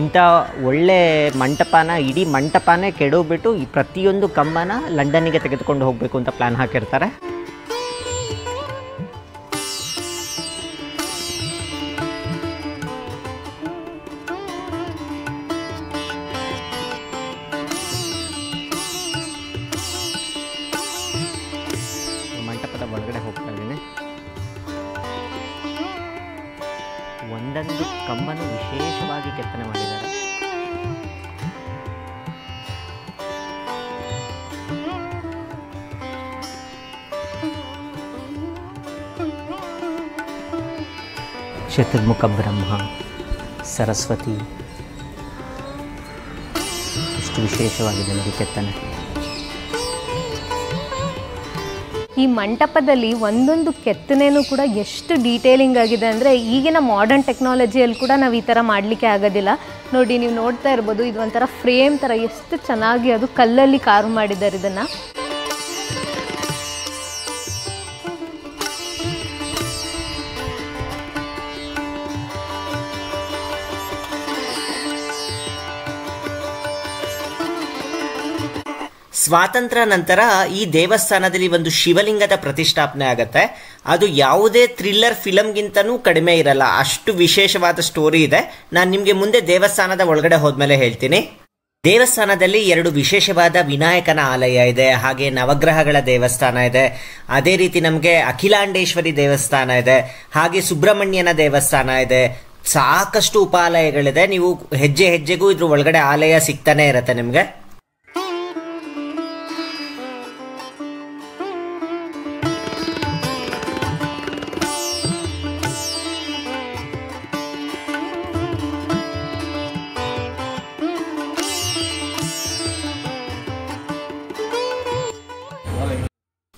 Speaker 1: ಇಂಥ ಒಳ್ಳೆ ಮಂಟಪನ, ಇಡೀ ಮಂಟಪನೇ ಕೆಡೋಗ್ಬಿಟ್ಟು ಈ ಪ್ರತಿಯೊಂದು ಕಂಬನ ಲಂಡನ್ನಿಗೆ ತೆಗೆದುಕೊಂಡು ಹೋಗಬೇಕು ಅಂತ ಪ್ಲ್ಯಾನ್ ಹಾಕಿರ್ತಾರೆ. ಮಂಟಪದ ಒಳಗಡೆ ಹೋಗ್ತಾ ಇದ್ದೀನಿ. ಒಂದೊಂದು ಕಂಬನು ವಿಶೇಷವಾಗಿ ಕೆತ್ತನೆ ಮಾಡಿದ್ದಾರೆ. ಚತುರ್ಮುಖ ಬ್ರಹ್ಮ, ಸರಸ್ವತಿ, ಎಷ್ಟು ವಿಶೇಷವಾಗಿದೆ ನೋಡಿ ಕೆತ್ತನೆ.
Speaker 2: ಈ ಮಂಟಪದಲ್ಲಿ ಒಂದೊಂದು ಕೆತ್ತನೆನೂ ಕೂಡ ಎಷ್ಟು ಡೀಟೇಲಿಂಗ್ ಆಗಿದೆ ಅಂದರೆ ಈಗಿನ ಮಾಡರ್ನ್ ಟೆಕ್ನಾಲಜಿಯಲ್ಲಿ ಕೂಡ ನಾವು ಈ ಥರ ಮಾಡಲಿಕ್ಕೆ ಆಗೋದಿಲ್ಲ. ನೋಡಿ, ನೀವು ನೋಡ್ತಾ ಇರ್ಬೋದು, ಇದು ಒಂಥರ ಫ್ರೇಮ್ ಥರ ಎಷ್ಟು ಚೆನ್ನಾಗಿ ಅದು ಕಲ್ಲಲ್ಲಿ ಕಾರ್ವ್ ಮಾಡಿದ್ದಾರೆ ಇದನ್ನು.
Speaker 1: ಸ್ವಾತಂತ್ರ್ಯ ನಂತರ ಈ ದೇವಸ್ಥಾನದಲ್ಲಿ ಒಂದು ಶಿವಲಿಂಗದ ಪ್ರತಿಷ್ಠಾಪನೆ ಆಗುತ್ತೆ. ಅದು ಯಾವುದೇ ಥ್ರಿಲ್ಲರ್ ಫಿಲಮ್ಗಿಂತನೂ ಕಡಿಮೆ ಇರಲ್ಲ, ಅಷ್ಟು ವಿಶೇಷವಾದ ಸ್ಟೋರಿ ಇದೆ. ನಾನು ನಿಮಗೆ ಮುಂದೆ ದೇವಸ್ಥಾನದ ಒಳಗಡೆ ಹೋದ್ಮೇಲೆ ಹೇಳ್ತೀನಿ. ದೇವಸ್ಥಾನದಲ್ಲಿ 2 ವಿಶೇಷವಾದ ವಿನಾಯಕನ ಆಲಯ ಇದೆ, ಹಾಗೆ ನವಗ್ರಹಗಳ ದೇವಸ್ಥಾನ ಇದೆ. ಅದೇ ರೀತಿ ನಮಗೆ ಅಖಿಲಾಂಡೇಶ್ವರಿ ದೇವಸ್ಥಾನ ಇದೆ, ಹಾಗೆ ಸುಬ್ರಹ್ಮಣ್ಯನ ದೇವಸ್ಥಾನ ಇದೆ. ಸಾಕಷ್ಟು ಉಪಾಲಯಗಳಿದೆ. ನೀವು ಹೆಜ್ಜೆ ಹೆಜ್ಜೆಗೂ ಇದ್ರ ಒಳಗಡೆ ಆಲಯ ಸಿಗ್ತಾನೆ ಇರುತ್ತೆ ನಿಮಗೆ.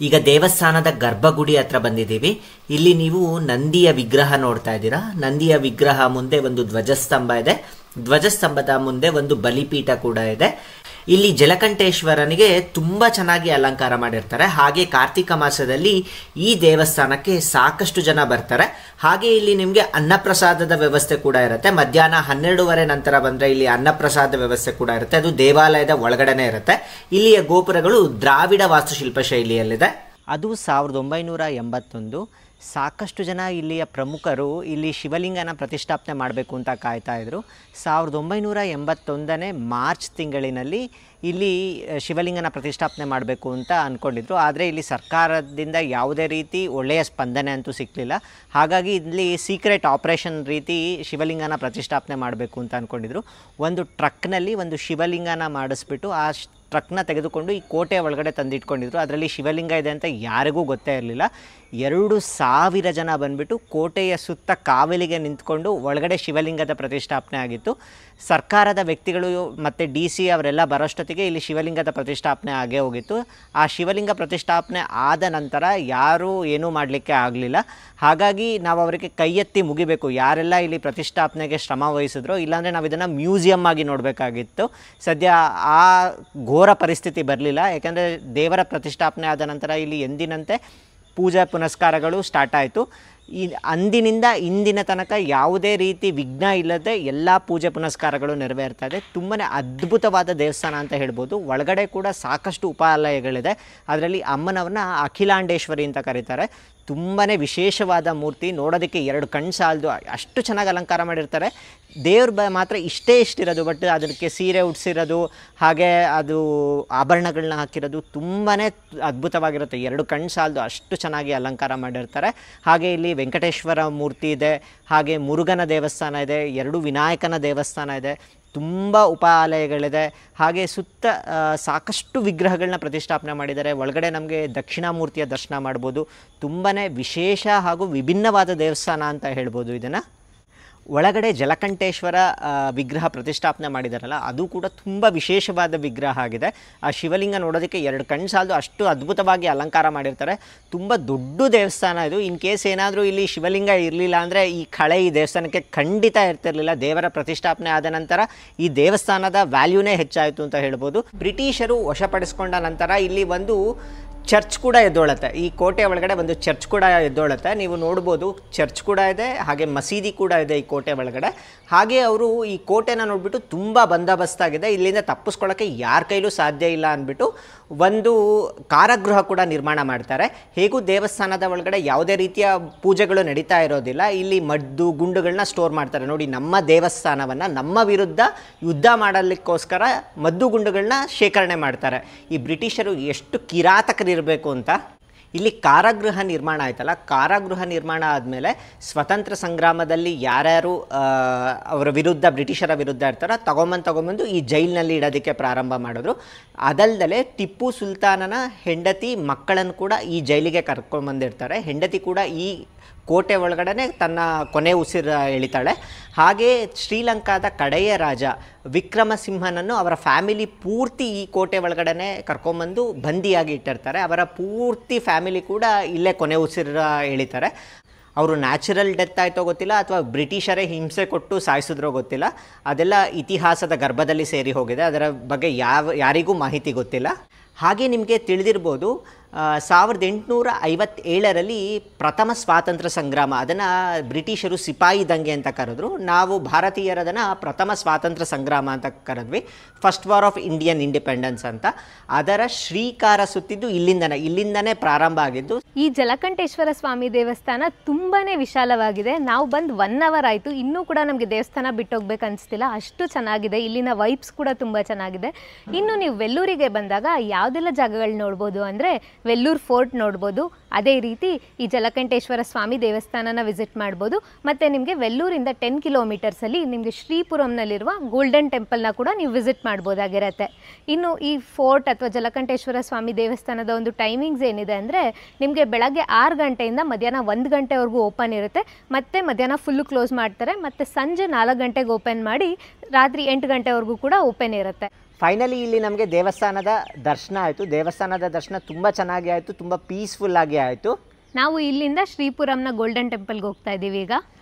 Speaker 1: ಈಗ ದೇವಸ್ಥಾನದ ಗರ್ಭಗುಡಿ ಹತ್ರ ಬಂದಿದ್ದೀವಿ. ಇಲ್ಲಿ ನೀವು ನಂದಿಯ ವಿಗ್ರಹ ನೋಡ್ತಾ ಇದ್ದೀರಾ. ನಂದಿಯ ವಿಗ್ರಹ ಮುಂದೆ ಒಂದು ಧ್ವಜಸ್ತಂಭ ಇದೆ, ಧ್ವಜಸ್ತಂಭದ ಮುಂದೆ ಒಂದು ಬಲಿಪೀಠ ಕೂಡ ಇದೆ. ಇಲ್ಲಿ ಜಲಕಂಠೇಶ್ವರನಿಗೆ ತುಂಬಾ ಚೆನ್ನಾಗಿ ಅಲಂಕಾರ ಮಾಡಿರ್ತಾರೆ. ಹಾಗೆ ಕಾರ್ತಿಕ ಮಾಸದಲ್ಲಿ ಈ ದೇವಸ್ಥಾನಕ್ಕೆ ಸಾಕಷ್ಟು ಜನ ಬರ್ತಾರೆ. ಹಾಗೆ ಇಲ್ಲಿ ನಿಮಗೆ ಅನ್ನಪ್ರಸಾದದ ವ್ಯವಸ್ಥೆ ಕೂಡ ಇರುತ್ತೆ. ಮಧ್ಯಾಹ್ನ 12:30 ನಂತರ ಬಂದ್ರೆ ಇಲ್ಲಿ ಅನ್ನಪ್ರಸಾದ ವ್ಯವಸ್ಥೆ ಕೂಡ ಇರುತ್ತೆ. ಅದು ದೇವಾಲಯದ ಒಳಗಡೆನೆ ಇರುತ್ತೆ. ಇಲ್ಲಿಯ ಗೋಪುರಗಳು ದ್ರಾವಿಡ ವಾಸ್ತುಶಿಲ್ಪ ಶೈಲಿಯಲ್ಲಿದೆ. ಅದು 1981. ಸಾಕಷ್ಟು ಜನ ಇಲ್ಲಿಯ ಪ್ರಮುಖರು ಇಲ್ಲಿ ಶಿವಲಿಂಗನ ಪ್ರತಿಷ್ಠಾಪನೆ ಮಾಡಬೇಕು ಅಂತ ಕಾಯ್ತಾ ಇದ್ರು. 1981ನೇ ಮಾರ್ಚ್ ತಿಂಗಳಿನಲ್ಲಿ ಇಲ್ಲಿ ಶಿವಲಿಂಗನ ಪ್ರತಿಷ್ಠಾಪನೆ ಮಾಡಬೇಕು ಅಂತ ಅಂದ್ಕೊಂಡಿದ್ರು. ಆದರೆ ಇಲ್ಲಿ ಸರ್ಕಾರದಿಂದ ಯಾವುದೇ ರೀತಿ ಒಳ್ಳೆಯ ಸ್ಪಂದನೆ ಅಂತೂ ಸಿಕ್ಕಲಿಲ್ಲ. ಹಾಗಾಗಿ ಇಲ್ಲಿ ಸೀಕ್ರೆಟ್ ಆಪರೇಷನ್ ರೀತಿ ಶಿವಲಿಂಗನ ಪ್ರತಿಷ್ಠಾಪನೆ ಮಾಡಬೇಕು ಅಂತ ಅಂದ್ಕೊಂಡಿದ್ರು. ಒಂದು ಟ್ರಕ್ನಲ್ಲಿ ಒಂದು ಶಿವಲಿಂಗನ ಮಾಡಿಸ್ಬಿಟ್ಟು ಆ ಟ್ರಕ್ನ ತೆಗೆದುಕೊಂಡು ಈ ಕೋಟೆ ಒಳಗಡೆ ತಂದಿಟ್ಕೊಂಡಿದ್ರು. ಅದರಲ್ಲಿ ಶಿವಲಿಂಗ ಇದೆ ಅಂತ ಯಾರಿಗೂ ಗೊತ್ತೇ ಇರಲಿಲ್ಲ. 2,000 ಜನ ಬಂದುಬಿಟ್ಟು ಕೋಟೆಯ ಸುತ್ತ ಕಾವಲಿಗೆ ನಿಂತ್ಕೊಂಡು ಒಳಗಡೆ ಶಿವಲಿಂಗದ ಪ್ರತಿಷ್ಠಾಪನೆ ಆಗಿತ್ತು. ಸರ್ಕಾರದ ವ್ಯಕ್ತಿಗಳು ಮತ್ತು DC ಅವರೆಲ್ಲ ಬರೋಷ್ಟೊತ್ತಿಗೆ ಇಲ್ಲಿ ಶಿವಲಿಂಗದ ಪ್ರತಿಷ್ಠಾಪನೆ ಆಗೇ ಹೋಗಿತ್ತು. ಆ ಶಿವಲಿಂಗ ಪ್ರತಿಷ್ಠಾಪನೆ ಆದ ನಂತರ ಯಾರೂ ಏನೂ ಮಾಡಲಿಕ್ಕೆ ಆಗಲಿಲ್ಲ. ಹಾಗಾಗಿ ನಾವು ಅವರಿಗೆ ಕೈ ಎತ್ತಿ ಮುಗಿಬೇಕು, ಯಾರೆಲ್ಲ ಇಲ್ಲಿ ಪ್ರತಿಷ್ಠಾಪನೆಗೆ ಶ್ರಮ ವಹಿಸಿದ್ರೋ. ಇಲ್ಲಾಂದರೆ ನಾವು ಇದನ್ನು ಮ್ಯೂಸಿಯಮ್ ಆಗಿ ನೋಡಬೇಕಾಗಿತ್ತು. ಸದ್ಯ ಆ ಘೋರ ಪರಿಸ್ಥಿತಿ ಬರಲಿಲ್ಲ. ಯಾಕೆಂದರೆ ದೇವರ ಪ್ರತಿಷ್ಠಾಪನೆ ಆದ ನಂತರ ಇಲ್ಲಿ ಎಂದಿನಂತೆ ಪೂಜಾ ಪುನಸ್ಕಾರಗಳು ಸ್ಟಾರ್ಟ್ ಆಯಿತು. ಅಂದಿನಿಂದ ಇಂದಿನ ತನಕ ಯಾವುದೇ ರೀತಿ ವಿಘ್ನ ಇಲ್ಲದೆ ಎಲ್ಲ ಪೂಜೆ ಪುನಸ್ಕಾರಗಳು ನೆರವೇರ್ತಾ ಇದೆ. ತುಂಬಾ ಅದ್ಭುತವಾದ ದೇವಸ್ಥಾನ ಅಂತ ಹೇಳ್ಬೋದು. ಒಳಗಡೆ ಕೂಡ ಸಾಕಷ್ಟು ಉಪಾಲಯಗಳಿದೆ. ಅದರಲ್ಲಿ ಅಮ್ಮನವ್ರನ್ನ ಅಖಿಲಾಂಡೇಶ್ವರಿ ಅಂತ ಕರೀತಾರೆ. ತುಂಬಾ ವಿಶೇಷವಾದ ಮೂರ್ತಿ, ನೋಡೋದಕ್ಕೆ 2 ಕಣ್ಣು ಸಾಲದು, ಅಷ್ಟು ಚೆನ್ನಾಗಿ ಅಲಂಕಾರ ಮಾಡಿರ್ತಾರೆ. ದೇವ್ರ ಮಾತ್ರ ಇಷ್ಟಿರೋದು, ಬಟ್ ಅದಕ್ಕೆ ಸೀರೆ ಉಡ್ಸಿರೋದು ಹಾಗೆ ಅದು ಆಭರಣಗಳನ್ನ ಹಾಕಿರೋದು ತುಂಬಾ ಅದ್ಭುತವಾಗಿರುತ್ತೆ. 2 ಕಣ್ಣು ಸಾಲದು, ಅಷ್ಟು ಚೆನ್ನಾಗಿ ಅಲಂಕಾರ ಮಾಡಿರ್ತಾರೆ. ಹಾಗೆ ಇಲ್ಲಿ ವೆಂಕಟೇಶ್ವರ ಮೂರ್ತಿ ಇದೆ, ಹಾಗೆ ಮುರುಘನ ದೇವಸ್ಥಾನ ಇದೆ, 2 ವಿನಾಯಕನ ದೇವಸ್ಥಾನ ಇದೆ. ತುಂಬ ಉಪಾಲಯಗಳಿದೆ. ಹಾಗೆ ಸುತ್ತ ಸಾಕಷ್ಟು ವಿಗ್ರಹಗಳನ್ನ ಪ್ರತಿಷ್ಠಾಪನೆ ಮಾಡಿದ್ದಾರೆ. ಒಳಗಡೆ ನಮಗೆ ದಕ್ಷಿಣಾಮೂರ್ತಿಯ ದರ್ಶನ ಮಾಡ್ಬೋದು. ತುಂಬಾ ವಿಶೇಷ ಹಾಗೂ ವಿಭಿನ್ನವಾದ ದೇವಸ್ಥಾನ ಅಂತ ಹೇಳ್ಬೋದು ಇದನ್ನು. ಒಳಗಡೆ ಜಲಕಂಠೇಶ್ವರ ವಿಗ್ರಹ ಪ್ರತಿಷ್ಠಾಪನೆ ಮಾಡಿದಾರಲ್ಲ, ಅದು ಕೂಡ ತುಂಬ ವಿಶೇಷವಾದ ವಿಗ್ರಹ ಆಗಿದೆ. ಆ ಶಿವಲಿಂಗ ನೋಡೋದಕ್ಕೆ 2 ಕಣ್ಣು ಸಾಲದು, ಅಷ್ಟು ಅದ್ಭುತವಾಗಿ ಅಲಂಕಾರ ಮಾಡಿರ್ತಾರೆ. ತುಂಬ ದೊಡ್ಡ ದೇವಸ್ಥಾನ ಇದು. ಇನ್ ಕೇಸ್ ಏನಾದರೂ ಇಲ್ಲಿ ಶಿವಲಿಂಗ ಇರಲಿಲ್ಲ ಅಂದರೆ ಈ ಕಳೆ ಈ ದೇವಸ್ಥಾನಕ್ಕೆ ಖಂಡಿತ ಇರ್ತಿರಲಿಲ್ಲ. ದೇವರ ಪ್ರತಿಷ್ಠಾಪನೆ ಆದ ನಂತರ ಈ ದೇವಸ್ಥಾನದ ವ್ಯಾಲ್ಯೂನೇ ಹೆಚ್ಚಾಯಿತು ಅಂತ ಹೇಳ್ಬೋದು. ಬ್ರಿಟಿಷರು ವಶಪಡಿಸ್ಕೊಂಡ ನಂತರ ಇಲ್ಲಿ ಒಂದು ಚರ್ಚ್ ಕೂಡ ಎದ್ದೋಳುತ್ತೆ. ಈ ಕೋಟೆ ಒಳಗಡೆ ಒಂದು ಚರ್ಚ್ ಕೂಡ ಎದ್ದೋಳುತ್ತೆ. ನೀವು ನೋಡ್ಬೋದು, ಚರ್ಚ್ ಕೂಡ ಇದೆ, ಹಾಗೆ ಮಸೀದಿ ಕೂಡ ಇದೆ ಈ ಕೋಟೆ ಒಳಗಡೆ. ಹಾಗೆ ಅವರು ಈ ಕೋಟೆನ ನೋಡಿಬಿಟ್ಟು ತುಂಬ ಬಂದೋಬಸ್ತಾಗಿದೆ, ಇಲ್ಲಿಂದ ತಪ್ಪಿಸ್ಕೊಳ್ಳೋಕ್ಕೆ ಯಾರ ಕೈಲೂ ಸಾಧ್ಯ ಇಲ್ಲ ಅಂದ್ಬಿಟ್ಟು ಒಂದು ಕಾರಾಗೃಹ ಕೂಡ ನಿರ್ಮಾಣ ಮಾಡ್ತಾರೆ. ಹೇಗೂ ದೇವಸ್ಥಾನದ ಒಳಗಡೆ ಯಾವುದೇ ರೀತಿಯ ಪೂಜೆಗಳು ನಡೀತಾ ಇರೋದಿಲ್ಲ. ಇಲ್ಲಿ ಮದ್ದು ಗುಂಡುಗಳನ್ನ ಸ್ಟೋರ್ ಮಾಡ್ತಾರೆ. ನೋಡಿ, ನಮ್ಮ ದೇವಸ್ಥಾನವನ್ನು ನಮ್ಮ ವಿರುದ್ಧ ಯುದ್ಧ ಮಾಡಲಿಕ್ಕೋಸ್ಕರ ಮದ್ದು ಗುಂಡುಗಳನ್ನ ಶೇಖರಣೆ ಮಾಡ್ತಾರೆ. ಈ ಬ್ರಿಟಿಷರು ಎಷ್ಟು ಕಿರಾತಕರಿರಬೇಕು ಅಂತ. ಇಲ್ಲಿ ಕಾರಾಗೃಹ ನಿರ್ಮಾಣ ಆಯ್ತಲ್ಲ, ಕಾರಾಗೃಹ ನಿರ್ಮಾಣ ಆದಮೇಲೆ ಸ್ವತಂತ್ರ ಸಂಗ್ರಾಮದಲ್ಲಿ ಯಾರ್ಯಾರು ಅವರ ವಿರುದ್ಧ, ಬ್ರಿಟಿಷರ ವಿರುದ್ಧ ಇರ್ತಾರೋ ತಗೊಂಬಂದು ಈ ಜೈಲಿನಲ್ಲಿ ಇಡೋದಕ್ಕೆ ಪ್ರಾರಂಭ ಮಾಡಿದ್ರು. ಅದಲ್ಲದೆ ಟಿಪ್ಪು ಸುಲ್ತಾನನ ಹೆಂಡತಿ ಮಕ್ಕಳನ್ನು ಕೂಡ ಈ ಜೈಲಿಗೆ ಕರ್ಕೊಂಡ್ಬಂದಿರ್ತಾರೆ. ಹೆಂಡತಿ ಕೂಡ ಈ ಕೋಟೆ ಒಳಗಡೆ ತನ್ನ ಕೊನೆ ಉಸಿರು ಎಳಿತಾಳೆ. ಹಾಗೆ ಶ್ರೀಲಂಕಾದ ಕಡೆಯ ರಾಜ ವಿಕ್ರಮಸಿಂಹನನ್ನು ಅವರ ಫ್ಯಾಮಿಲಿ ಪೂರ್ತಿ ಈ ಕೋಟೆ ಒಳಗಡೆ ಕರ್ಕೊಂಬಂದು ಬಂದಿಯಾಗಿ ಇಟ್ಟಿರ್ತಾರೆ. ಅವರ ಪೂರ್ತಿ ಫ್ಯಾಮಿಲಿ ಕೂಡ ಇಲ್ಲೇ ಕೊನೆ ಉಸಿರು ಎಳಿತಾರೆ. ಅವರು ನ್ಯಾಚುರಲ್ ಡೆತ್ ಆಯಿತೋ ಗೊತ್ತಿಲ್ಲ, ಅಥವಾ ಬ್ರಿಟಿಷರೇ ಹಿಂಸೆ ಕೊಟ್ಟು ಸಾಯಿಸಿದ್ರೋ ಗೊತ್ತಿಲ್ಲ. ಅದೆಲ್ಲ ಇತಿಹಾಸದ ಗರ್ಭದಲ್ಲಿ ಸೇರಿ ಹೋಗಿದೆ. ಅದರ ಬಗ್ಗೆ ಯಾರಿಗೂ ಮಾಹಿತಿ ಗೊತ್ತಿಲ್ಲ. ಹಾಗೆ ನಿಮಗೆ ತಿಳಿದಿರ್ಬೋದು, 1857ರಲ್ಲಿ ಪ್ರಥಮ ಸ್ವಾತಂತ್ರ್ಯ ಸಂಗ್ರಾಮ, ಅದನ್ನು ಬ್ರಿಟಿಷರು ಸಿಪಾಯಿ ದಂಗೆ ಅಂತ ಕರೆದ್ರು. ನಾವು ಭಾರತೀಯರದನ್ನು ಪ್ರಥಮ ಸ್ವಾತಂತ್ರ್ಯ ಸಂಗ್ರಾಮ ಅಂತ ಕರೆದ್ವಿ, first war of Indian independence ಅಂತ. ಅದರ ಶ್ರೀಕಾರ ಸುತ್ತಿದ್ದು ಇಲ್ಲಿಂದನೇ ಪ್ರಾರಂಭ ಆಗಿದ್ದು.
Speaker 2: ಈ ಜಲಕಂಠೇಶ್ವರ ಸ್ವಾಮಿ ದೇವಸ್ಥಾನ ತುಂಬಾ ವಿಶಾಲವಾಗಿದೆ. ನಾವು ಬಂದು 1 ಅವರ್ ಆಯಿತು, ಇನ್ನೂ ಕೂಡ ನಮಗೆ ದೇವಸ್ಥಾನ ಬಿಟ್ಟೋಗ್ಬೇಕು ಅನಿಸ್ತಿಲ್ಲ, ಅಷ್ಟು ಚೆನ್ನಾಗಿದೆ. ಇಲ್ಲಿನ ವೈಬ್ಸ್ ಕೂಡ ತುಂಬ ಚೆನ್ನಾಗಿದೆ. ಇನ್ನು ನೀವು ವೆಲ್ಲೂರಿಗೆ ಬಂದಾಗ ಯಾವುದೆಲ್ಲ ಜಾಗಗಳು ನೋಡ್ಬೋದು ಅಂದರೆ, ವೆಲ್ಲೂರು ಫೋರ್ಟ್ ನೋಡ್ಬೋದು. ಅದೇ ರೀತಿ ಈ ಜಲಕಂಠೇಶ್ವರ ಸ್ವಾಮಿ ದೇವಸ್ಥಾನನ ವಿಸಿಟ್ ಮಾಡ್ಬೋದು. ಮತ್ತು ನಿಮಗೆ ವೆಲ್ಲೂರಿಂದ 10 ಕಿಲೋಮೀಟರ್ಸಲ್ಲಿ ನಿಮಗೆ ಶ್ರೀಪುರಂನಲ್ಲಿರುವ ಗೋಲ್ಡನ್ ಟೆಂಪಲ್ನ ಕೂಡ ನೀವು ವಿಸಿಟ್ ಮಾಡ್ಬೋದಾಗಿರುತ್ತೆ. ಇನ್ನು ಈ ಫೋರ್ಟ್ ಅಥವಾ ಜಲಕಂಠೇಶ್ವರ ಸ್ವಾಮಿ ದೇವಸ್ಥಾನದ ಒಂದು ಟೈಮಿಂಗ್ಸ್ ಏನಿದೆ ಅಂದರೆ, ನಿಮಗೆ ಬೆಳಗ್ಗೆ 6 ಗಂಟೆಯಿಂದ ಮಧ್ಯಾಹ್ನ 1 ಗಂಟೆವರೆಗೂ ಓಪನ್ ಇರುತ್ತೆ. ಮತ್ತು ಮಧ್ಯಾಹ್ನ ಫುಲ್ಲು ಕ್ಲೋಸ್ ಮಾಡ್ತಾರೆ. ಮತ್ತು ಸಂಜೆ 4 ಗಂಟೆಗೆ ಓಪನ್ ಮಾಡಿ ರಾತ್ರಿ 8 ಗಂಟೆವರೆಗೂ ಕೂಡ ಓಪನ್ ಇರುತ್ತೆ.
Speaker 1: ಫೈನಲಿ ಇಲ್ಲಿ ನಮಗೆ ದೇವಸ್ಥಾನದ ದರ್ಶನ ಆಯಿತು. ದೇವಸ್ಥಾನದ ದರ್ಶನ ತುಂಬ ಚೆನ್ನಾಗಿ ಆಯಿತು, ತುಂಬ ಪೀಸ್ಫುಲ್ಲಾಗಿ ಆಯಿತು.
Speaker 2: ನಾವು ಇಲ್ಲಿಂದ ಶ್ರೀಪುರಂನ ಗೋಲ್ಡನ್ ಟೆಂಪಲ್ಗೆ ಹೋಗ್ತಾ ಇದ್ದೀವಿ ಈಗ.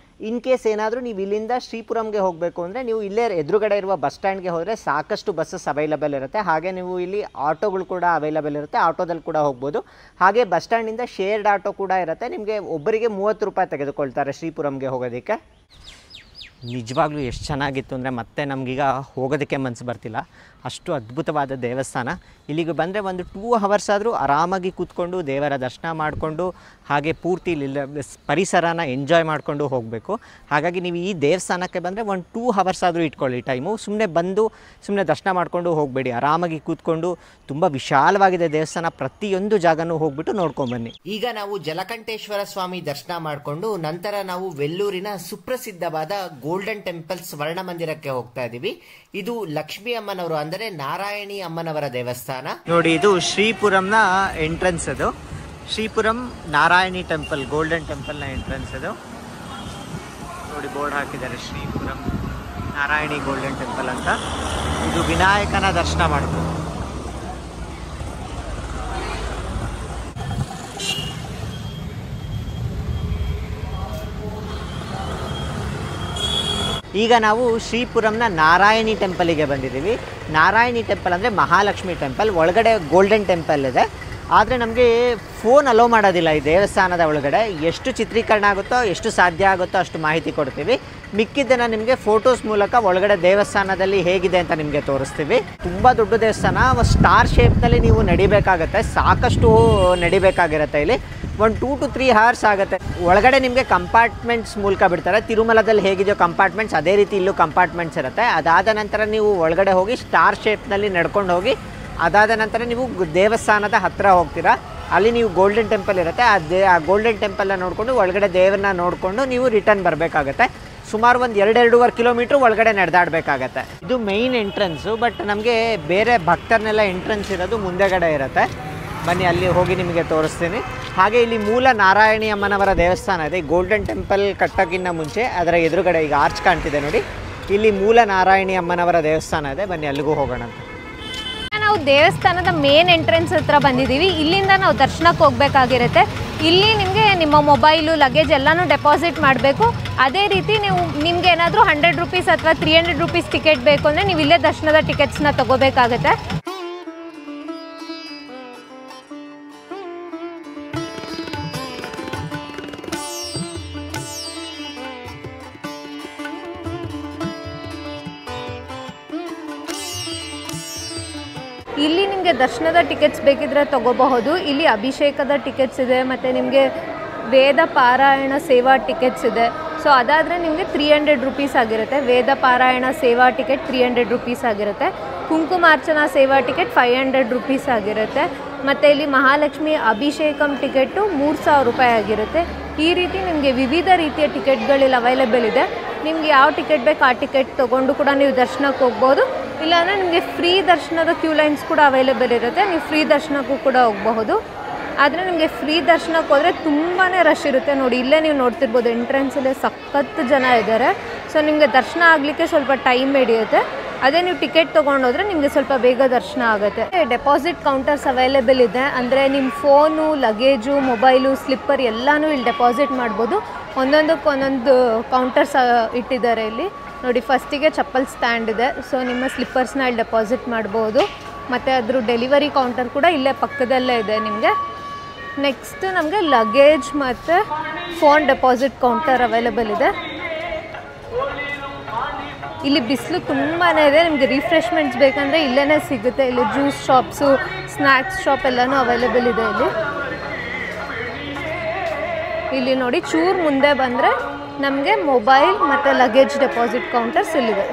Speaker 1: ಇನ್ ಕೇಸ್ ಏನಾದರೂ ನೀವು ಇಲ್ಲಿಂದ ಶ್ರೀಪುರಂಗೆ ಹೋಗಬೇಕು ಅಂದರೆ, ನೀವು ಇಲ್ಲೇ ಎದುರುಗಡೆ ಇರುವ ಬಸ್ ಸ್ಟ್ಯಾಂಡ್ಗೆ ಹೋದರೆ ಸಾಕಷ್ಟು ಬಸ್ಸಸ್ ಅವೈಲಬಲ್ ಇರುತ್ತೆ. ಹಾಗೆ ನೀವು ಇಲ್ಲಿ ಆಟೋಗಳು ಕೂಡ ಅವೈಲಬಲ್ ಇರುತ್ತೆ, ಆಟೋದಲ್ಲಿ ಕೂಡ ಹೋಗ್ಬೋದು. ಹಾಗೆ ಬಸ್ ಸ್ಟ್ಯಾಂಡಿಂದ ಶೇರ್ಡ್ ಆಟೋ ಕೂಡ ಇರುತ್ತೆ. ನಿಮಗೆ ಒಬ್ಬರಿಗೆ 30 ರೂಪಾಯಿ ತೆಗೆದುಕೊಳ್ತಾರೆ ಶ್ರೀಪುರಂಗೆ ಹೋಗೋದಕ್ಕೆ. ನಿಜವಾಗ್ಲೂ ಎಷ್ಟು ಚೆನ್ನಾಗಿತ್ತು ಅಂದರೆ ಮತ್ತೆ ನಮಗೀಗ ಹೋಗೋದಕ್ಕೆ ಮನಸ್ಸು ಬರ್ತಿಲ್ಲ, ಅಷ್ಟು ಅದ್ಭುತವಾದ ದೇವಸ್ಥಾನ. ಇಲ್ಲಿಗೆ ಬಂದರೆ ಒಂದು 2 ಅವರ್ಸ್ ಆದರೂ ಆರಾಮಾಗಿ ಕೂತ್ಕೊಂಡು ದೇವರ ದರ್ಶನ ಮಾಡಿಕೊಂಡು ಹಾಗೆ ಪೂರ್ತಿ ಪರಿಸರನ ಎಂಜಾಯ್ ಮಾಡಿಕೊಂಡು ಹೋಗಬೇಕು. ಹಾಗಾಗಿ ನೀವು ಈ ದೇವಸ್ಥಾನಕ್ಕೆ ಬಂದರೆ ಒಂದು 2 ಅವರ್ಸ್ ಆದರೂ ಇಟ್ಕೊಳ್ಳಿ ಟೈಮು. ಸುಮ್ಮನೆ ದರ್ಶನ ಮಾಡಿಕೊಂಡು ಹೋಗಬೇಡಿ, ಆರಾಮಾಗಿ ಕೂತ್ಕೊಂಡು. ತುಂಬ ವಿಶಾಲವಾಗಿದೆ ದೇವಸ್ಥಾನ, ಪ್ರತಿಯೊಂದು ಜಾಗನೂ ಹೋಗ್ಬಿಟ್ಟು ನೋಡ್ಕೊಂಬನ್ನಿ. ಈಗ ನಾವು ಜಲಕಂಠೇಶ್ವರ ಸ್ವಾಮಿ ದರ್ಶನ ಮಾಡಿಕೊಂಡು ನಂತರ ನಾವು ವೆಲ್ಲೂರಿನ ಸುಪ್ರಸಿದ್ಧವಾದ ಗೋಲ್ಡನ್ ಟೆಂಪಲ್ ಸ್ವರ್ಣ ಮಂದಿರಕ್ಕೆ ಹೋಗ್ತಾ ಇದ್ದೀವಿ. ಇದು ಲಕ್ಷ್ಮೀ ಅಮ್ಮನವರು ಅಂದರೆ ನಾರಾಯಣಿ ಅಮ್ಮನವರ ದೇವಸ್ಥಾನ. ನೋಡಿ, ಇದು ಶ್ರೀಪುರಂನ ಎಂಟ್ರೆನ್ಸ್. ಅದು Sripuram Narayani temple, golden ಟೆಂಪಲ್ನ entrance. ಅದು ನೋಡಿ, ಬೋರ್ಡ್ ಹಾಕಿದ್ದಾರೆ ಶ್ರೀಪುರಂ ನಾರಾಯಣಿ ಗೋಲ್ಡನ್ ಟೆಂಪಲ್ ಅಂತ. ಇದು ವಿನಾಯಕನ ದರ್ಶನ ಮಾಡ್ಬೋದು. ಈಗ ನಾವು ಶ್ರೀಪುರಂನ ನಾರಾಯಣಿ ಟೆಂಪಲಿಗೆ ಬಂದಿದ್ದೀವಿ. ನಾರಾಯಣಿ ಟೆಂಪಲ್ ಅಂದರೆ ಮಹಾಲಕ್ಷ್ಮಿ ಟೆಂಪಲ್. ಒಳಗಡೆ ಗೋಲ್ಡನ್ ಟೆಂಪಲ್ ಇದೆ, ಆದರೆ ನಮಗೆ ಫೋನ್ ಅಲೋ ಮಾಡೋದಿಲ್ಲ ಈ ದೇವಸ್ಥಾನದ ಒಳಗಡೆ. ಎಷ್ಟು ಚಿತ್ರೀಕರಣ ಆಗುತ್ತೋ, ಎಷ್ಟು ಸಾಧ್ಯ ಆಗುತ್ತೋ ಅಷ್ಟು ಮಾಹಿತಿ ಕೊಡ್ತೀವಿ. ಮಿಕ್ಕಿದ್ದನ್ನು ನಿಮಗೆ ಫೋಟೋಸ್ ಮೂಲಕ ಒಳಗಡೆ ದೇವಸ್ಥಾನದಲ್ಲಿ ಹೇಗಿದೆ ಅಂತ ನಿಮಗೆ ತೋರಿಸ್ತೀವಿ. ತುಂಬ ದೊಡ್ಡ ದೇವಸ್ಥಾನ, ಸ್ಟಾರ್ ಶೇಪ್ನಲ್ಲಿ ನೀವು ನಡಿಬೇಕಾಗತ್ತೆ, ಸಾಕಷ್ಟು ನಡಿಬೇಕಾಗಿರುತ್ತೆ. ಇಲ್ಲಿ ಒಂದು 2 to 3 hours ಆಗುತ್ತೆ. ಒಳಗಡೆ ನಿಮಗೆ ಕಂಪಾರ್ಟ್ಮೆಂಟ್ಸ್ ಮೂಲಕ ಬಿಡ್ತಾರೆ. ತಿರುಮಲದಲ್ಲಿ ಹೇಗಿದೆಯೋ ಕಂಪಾರ್ಟ್ಮೆಂಟ್ಸ್, ಅದೇ ರೀತಿ ಇಲ್ಲೂ ಕಂಪಾರ್ಟ್ಮೆಂಟ್ಸ್ ಇರುತ್ತೆ. ಅದಾದ ನಂತರ ನೀವು ಒಳಗಡೆ ಹೋಗಿ ಸ್ಟಾರ್ ಶೇಪ್ನಲ್ಲಿ ನಡ್ಕೊಂಡು ಹೋಗಿ, ಅದಾದ ನಂತರ ನೀವು ದೇವಸ್ಥಾನದ ಹತ್ತಿರ ಹೋಗ್ತೀರಾ. ಅಲ್ಲಿ ನೀವು ಗೋಲ್ಡನ್ ಟೆಂಪಲ್ ಇರುತ್ತೆ, ಆ ಗೋಲ್ಡನ್ ಟೆಂಪಲ್ನ ನೋಡಿಕೊಂಡು ಒಳಗಡೆ ದೇವರನ್ನ ನೋಡಿಕೊಂಡು ನೀವು ರಿಟರ್ನ್ ಬರಬೇಕಾಗತ್ತೆ. ಸುಮಾರು ಒಂದು 2-2.5 ಕಿಲೋಮೀಟ್ರ್ ಒಳಗಡೆ ನಡೆದಾಡಬೇಕಾಗತ್ತೆ. ಇದು ಮೇಯ್ನ್ ಎಂಟ್ರೆನ್ಸು. ಬಟ್ ನಮಗೆ ಬೇರೆ ಭಕ್ತರನ್ನೆಲ್ಲ ಎಂಟ್ರೆನ್ಸ್ ಇರೋದು ಮುಂದೆಗಡೆ ಇರುತ್ತೆ. ಬನ್ನಿ ಅಲ್ಲಿ ಹೋಗಿ ನಿಮಗೆ ತೋರಿಸ್ತೀನಿ. ಹಾಗೆ ಇಲ್ಲಿ ಮೂಲ ನಾರಾಯಣಿ ಅಮ್ಮನವರ ದೇವಸ್ಥಾನ ಇದೆ. ಗೋಲ್ಡನ್ ಟೆಂಪಲ್ ಕಟ್ಟೋಕ್ಕಿಂತ ಮುಂಚೆ ಅದರ ಎದುರುಗಡೆ ಈಗ ಆರ್ಚ್ ಕಾಣ್ತಿದೆ ನೋಡಿ, ಇಲ್ಲಿ ಮೂಲ ನಾರಾಯಣಿ ಅಮ್ಮನವರ ದೇವಸ್ಥಾನ ಇದೆ. ಬನ್ನಿ ಅಲ್ಲಿಗೂ ಹೋಗೋಣ ಅಂತ.
Speaker 2: ನಾವು ದೇವಸ್ಥಾನದ ಮೇನ್ ಎಂಟ್ರೆನ್ಸ್ ಹತ್ರ ಬಂದಿದ್ದೀವಿ. ಇಲ್ಲಿಂದ ನಾವು ದರ್ಶನಕ್ಕೆ ಹೋಗಬೇಕಾಗಿರುತ್ತೆ. ಇಲ್ಲಿ ನಿಮಗೆ ನಿಮ್ಮ ಮೊಬೈಲು ಲಗೇಜ್ ಎಲ್ಲನೂ ಡೆಪಾಸಿಟ್ ಮಾಡಬೇಕು. ಅದೇ ರೀತಿ ನೀವು ನಿಮ್ಗೆ ಏನಾದರೂ 100 ರೂಪೀಸ್ ಅಥವಾ 300 ರೂಪೀಸ್ ಟಿಕೆಟ್ ಬೇಕು ಅಂದರೆ ನೀವು ಇಲ್ಲೇ ದರ್ಶನದ ಟಿಕೆಟ್ಸ್ನ ತೊಗೋಬೇಕಾಗತ್ತೆ. ಇಲ್ಲಿ ನಿಮಗೆ ದರ್ಶನದ ಟಿಕೆಟ್ಸ್ ಬೇಕಿದ್ರೆ ತೊಗೋಬಹುದು. ಇಲ್ಲಿ ಅಭಿಷೇಕದ ಟಿಕೆಟ್ಸ್ ಇದೆ, ಮತ್ತು ನಿಮಗೆ ವೇದ ಪಾರಾಯಣ ಸೇವಾ ಟಿಕೆಟ್ಸ್ ಇದೆ. ಸೊ ಅದಾದರೆ ನಿಮಗೆ 300 ರೂಪೀಸ್ ಆಗಿರುತ್ತೆ. ವೇದ ಪಾರಾಯಣ ಸೇವಾ ಟಿಕೆಟ್ 300 ರೂಪೀಸ್ ಆಗಿರುತ್ತೆ. ಕುಂಕುಮಾರ್ಚನಾ ಸೇವಾ ಟಿಕೆಟ್ 500 ರೂಪೀಸ್ ಆಗಿರುತ್ತೆ. ಮತ್ತು ಇಲ್ಲಿ ಮಹಾಲಕ್ಷ್ಮಿ ಅಭಿಷೇಕಂ ಟಿಕೆಟು 3000 ರೂಪಾಯಿ ಆಗಿರುತ್ತೆ. ಈ ರೀತಿ ನಿಮಗೆ ವಿವಿಧ ರೀತಿಯ ಟಿಕೆಟ್ಗಳಿಲ್ಲಿ ಅವೈಲೇಬಲ್ ಇದೆ. ನಿಮ್ಗೆ ಯಾವ ಟಿಕೆಟ್ ಬೇಕು ಆ ಟಿಕೆಟ್ ತೊಗೊಂಡು ಕೂಡ ನೀವು ದರ್ಶನಕ್ಕೆ ಹೋಗ್ಬೋದು. ಇಲ್ಲಾಂದರೆ ನಿಮಗೆ ಫ್ರೀ ದರ್ಶನದ ಕ್ಯೂ ಲೈನ್ಸ್ ಕೂಡ ಅವೈಲೇಬಲ್ ಇರುತ್ತೆ. ನೀವು ಫ್ರೀ ದರ್ಶನಕ್ಕೂ ಕೂಡ ಹೋಗಬಹುದು. ಆದರೆ ನಿಮಗೆ ಫ್ರೀ ದರ್ಶನಕ್ಕೆ ಹೋದರೆ ತುಂಬಾ ರಶ್ ಇರುತ್ತೆ. ನೋಡಿ, ಇಲ್ಲೇ ನೀವು ನೋಡ್ತಿರ್ಬೋದು, ಎಂಟ್ರೆನ್ಸಲ್ಲೇ ಸಖತ್ತು ಜನ ಇದ್ದಾರೆ. ಸೊ ನಿಮಗೆ ದರ್ಶನ ಆಗಲಿಕ್ಕೆ ಸ್ವಲ್ಪ ಟೈಮ್ ಹಿಡಿಯುತ್ತೆ. ಅದೇ ನೀವು ಟಿಕೆಟ್ ತೊಗೊಂಡೋದ್ರೆ ನಿಮಗೆ ಸ್ವಲ್ಪ ಬೇಗ ದರ್ಶನ ಆಗುತ್ತೆ. ಡೆಪಾಸಿಟ್ ಕೌಂಟರ್ಸ್ ಅವೈಲೇಬಲ್ ಇದೆ. ಅಂದರೆ ನಿಮ್ಮ ಫೋನು, ಲಗೇಜು, ಮೊಬೈಲು, ಸ್ಲಿಪ್ಪರ್ ಎಲ್ಲನೂ ಇಲ್ಲಿ ಡೆಪಾಸಿಟ್ ಮಾಡ್ಬೋದು. ಒಂದೊಂದು ಕೌಂಟರ್ಸ್ ಇಟ್ಟಿದ್ದಾರೆ ಇಲ್ಲಿ. ನೋಡಿ, ಫಸ್ಟಿಗೆ ಚಪ್ಪಲ್ ಸ್ಟ್ಯಾಂಡ್ ಇದೆ. ಸೊ ನಿಮ್ಮ ಸ್ಲಿಪ್ಪರ್ಸ್ನ ಇಲ್ಲಿ ಡೆಪಾಸಿಟ್ ಮಾಡ್ಬೋದು. ಮತ್ತು ಅದ್ರ ಡೆಲಿವರಿ ಕೌಂಟರ್ ಕೂಡ ಇಲ್ಲೇ ಪಕ್ಕದಲ್ಲೇ ಇದೆ ನಿಮಗೆ. ನೆಕ್ಸ್ಟ್ ನಮಗೆ ಲಗೇಜ್ ಮತ್ತು ಫೋನ್ ಡೆಪಾಸಿಟ್ ಕೌಂಟರ್ ಅವೈಲೇಬಲ್ ಇದೆ. ಇಲ್ಲಿ ಬಿಸಿಲು ತುಂಬಾ ಇದೆ. ನಿಮಗೆ ರಿಫ್ರೆಶ್ಮೆಂಟ್ಸ್ ಬೇಕಂದರೆ ಇಲ್ಲೇ ಸಿಗುತ್ತೆ. ಇಲ್ಲಿ ಜ್ಯೂಸ್ ಶಾಪ್ಸು, ಸ್ನ್ಯಾಕ್ಸ್ ಶಾಪ್ ಎಲ್ಲನೂ ಅವೈಲೇಬಲ್ ಇದೆ ಇಲ್ಲಿ. ಇಲ್ಲಿ ನೋಡಿ, ಚೂರು ಮುಂದೆ ಬಂದರೆ ನಮಗೆ ಮೊಬೈಲ್ ಮತ್ತು ಲಗೇಜ್ ಡೆಪಾಸಿಟ್ ಕೌಂಟರ್ಸ್ ಇಲ್ಲಿದೆ.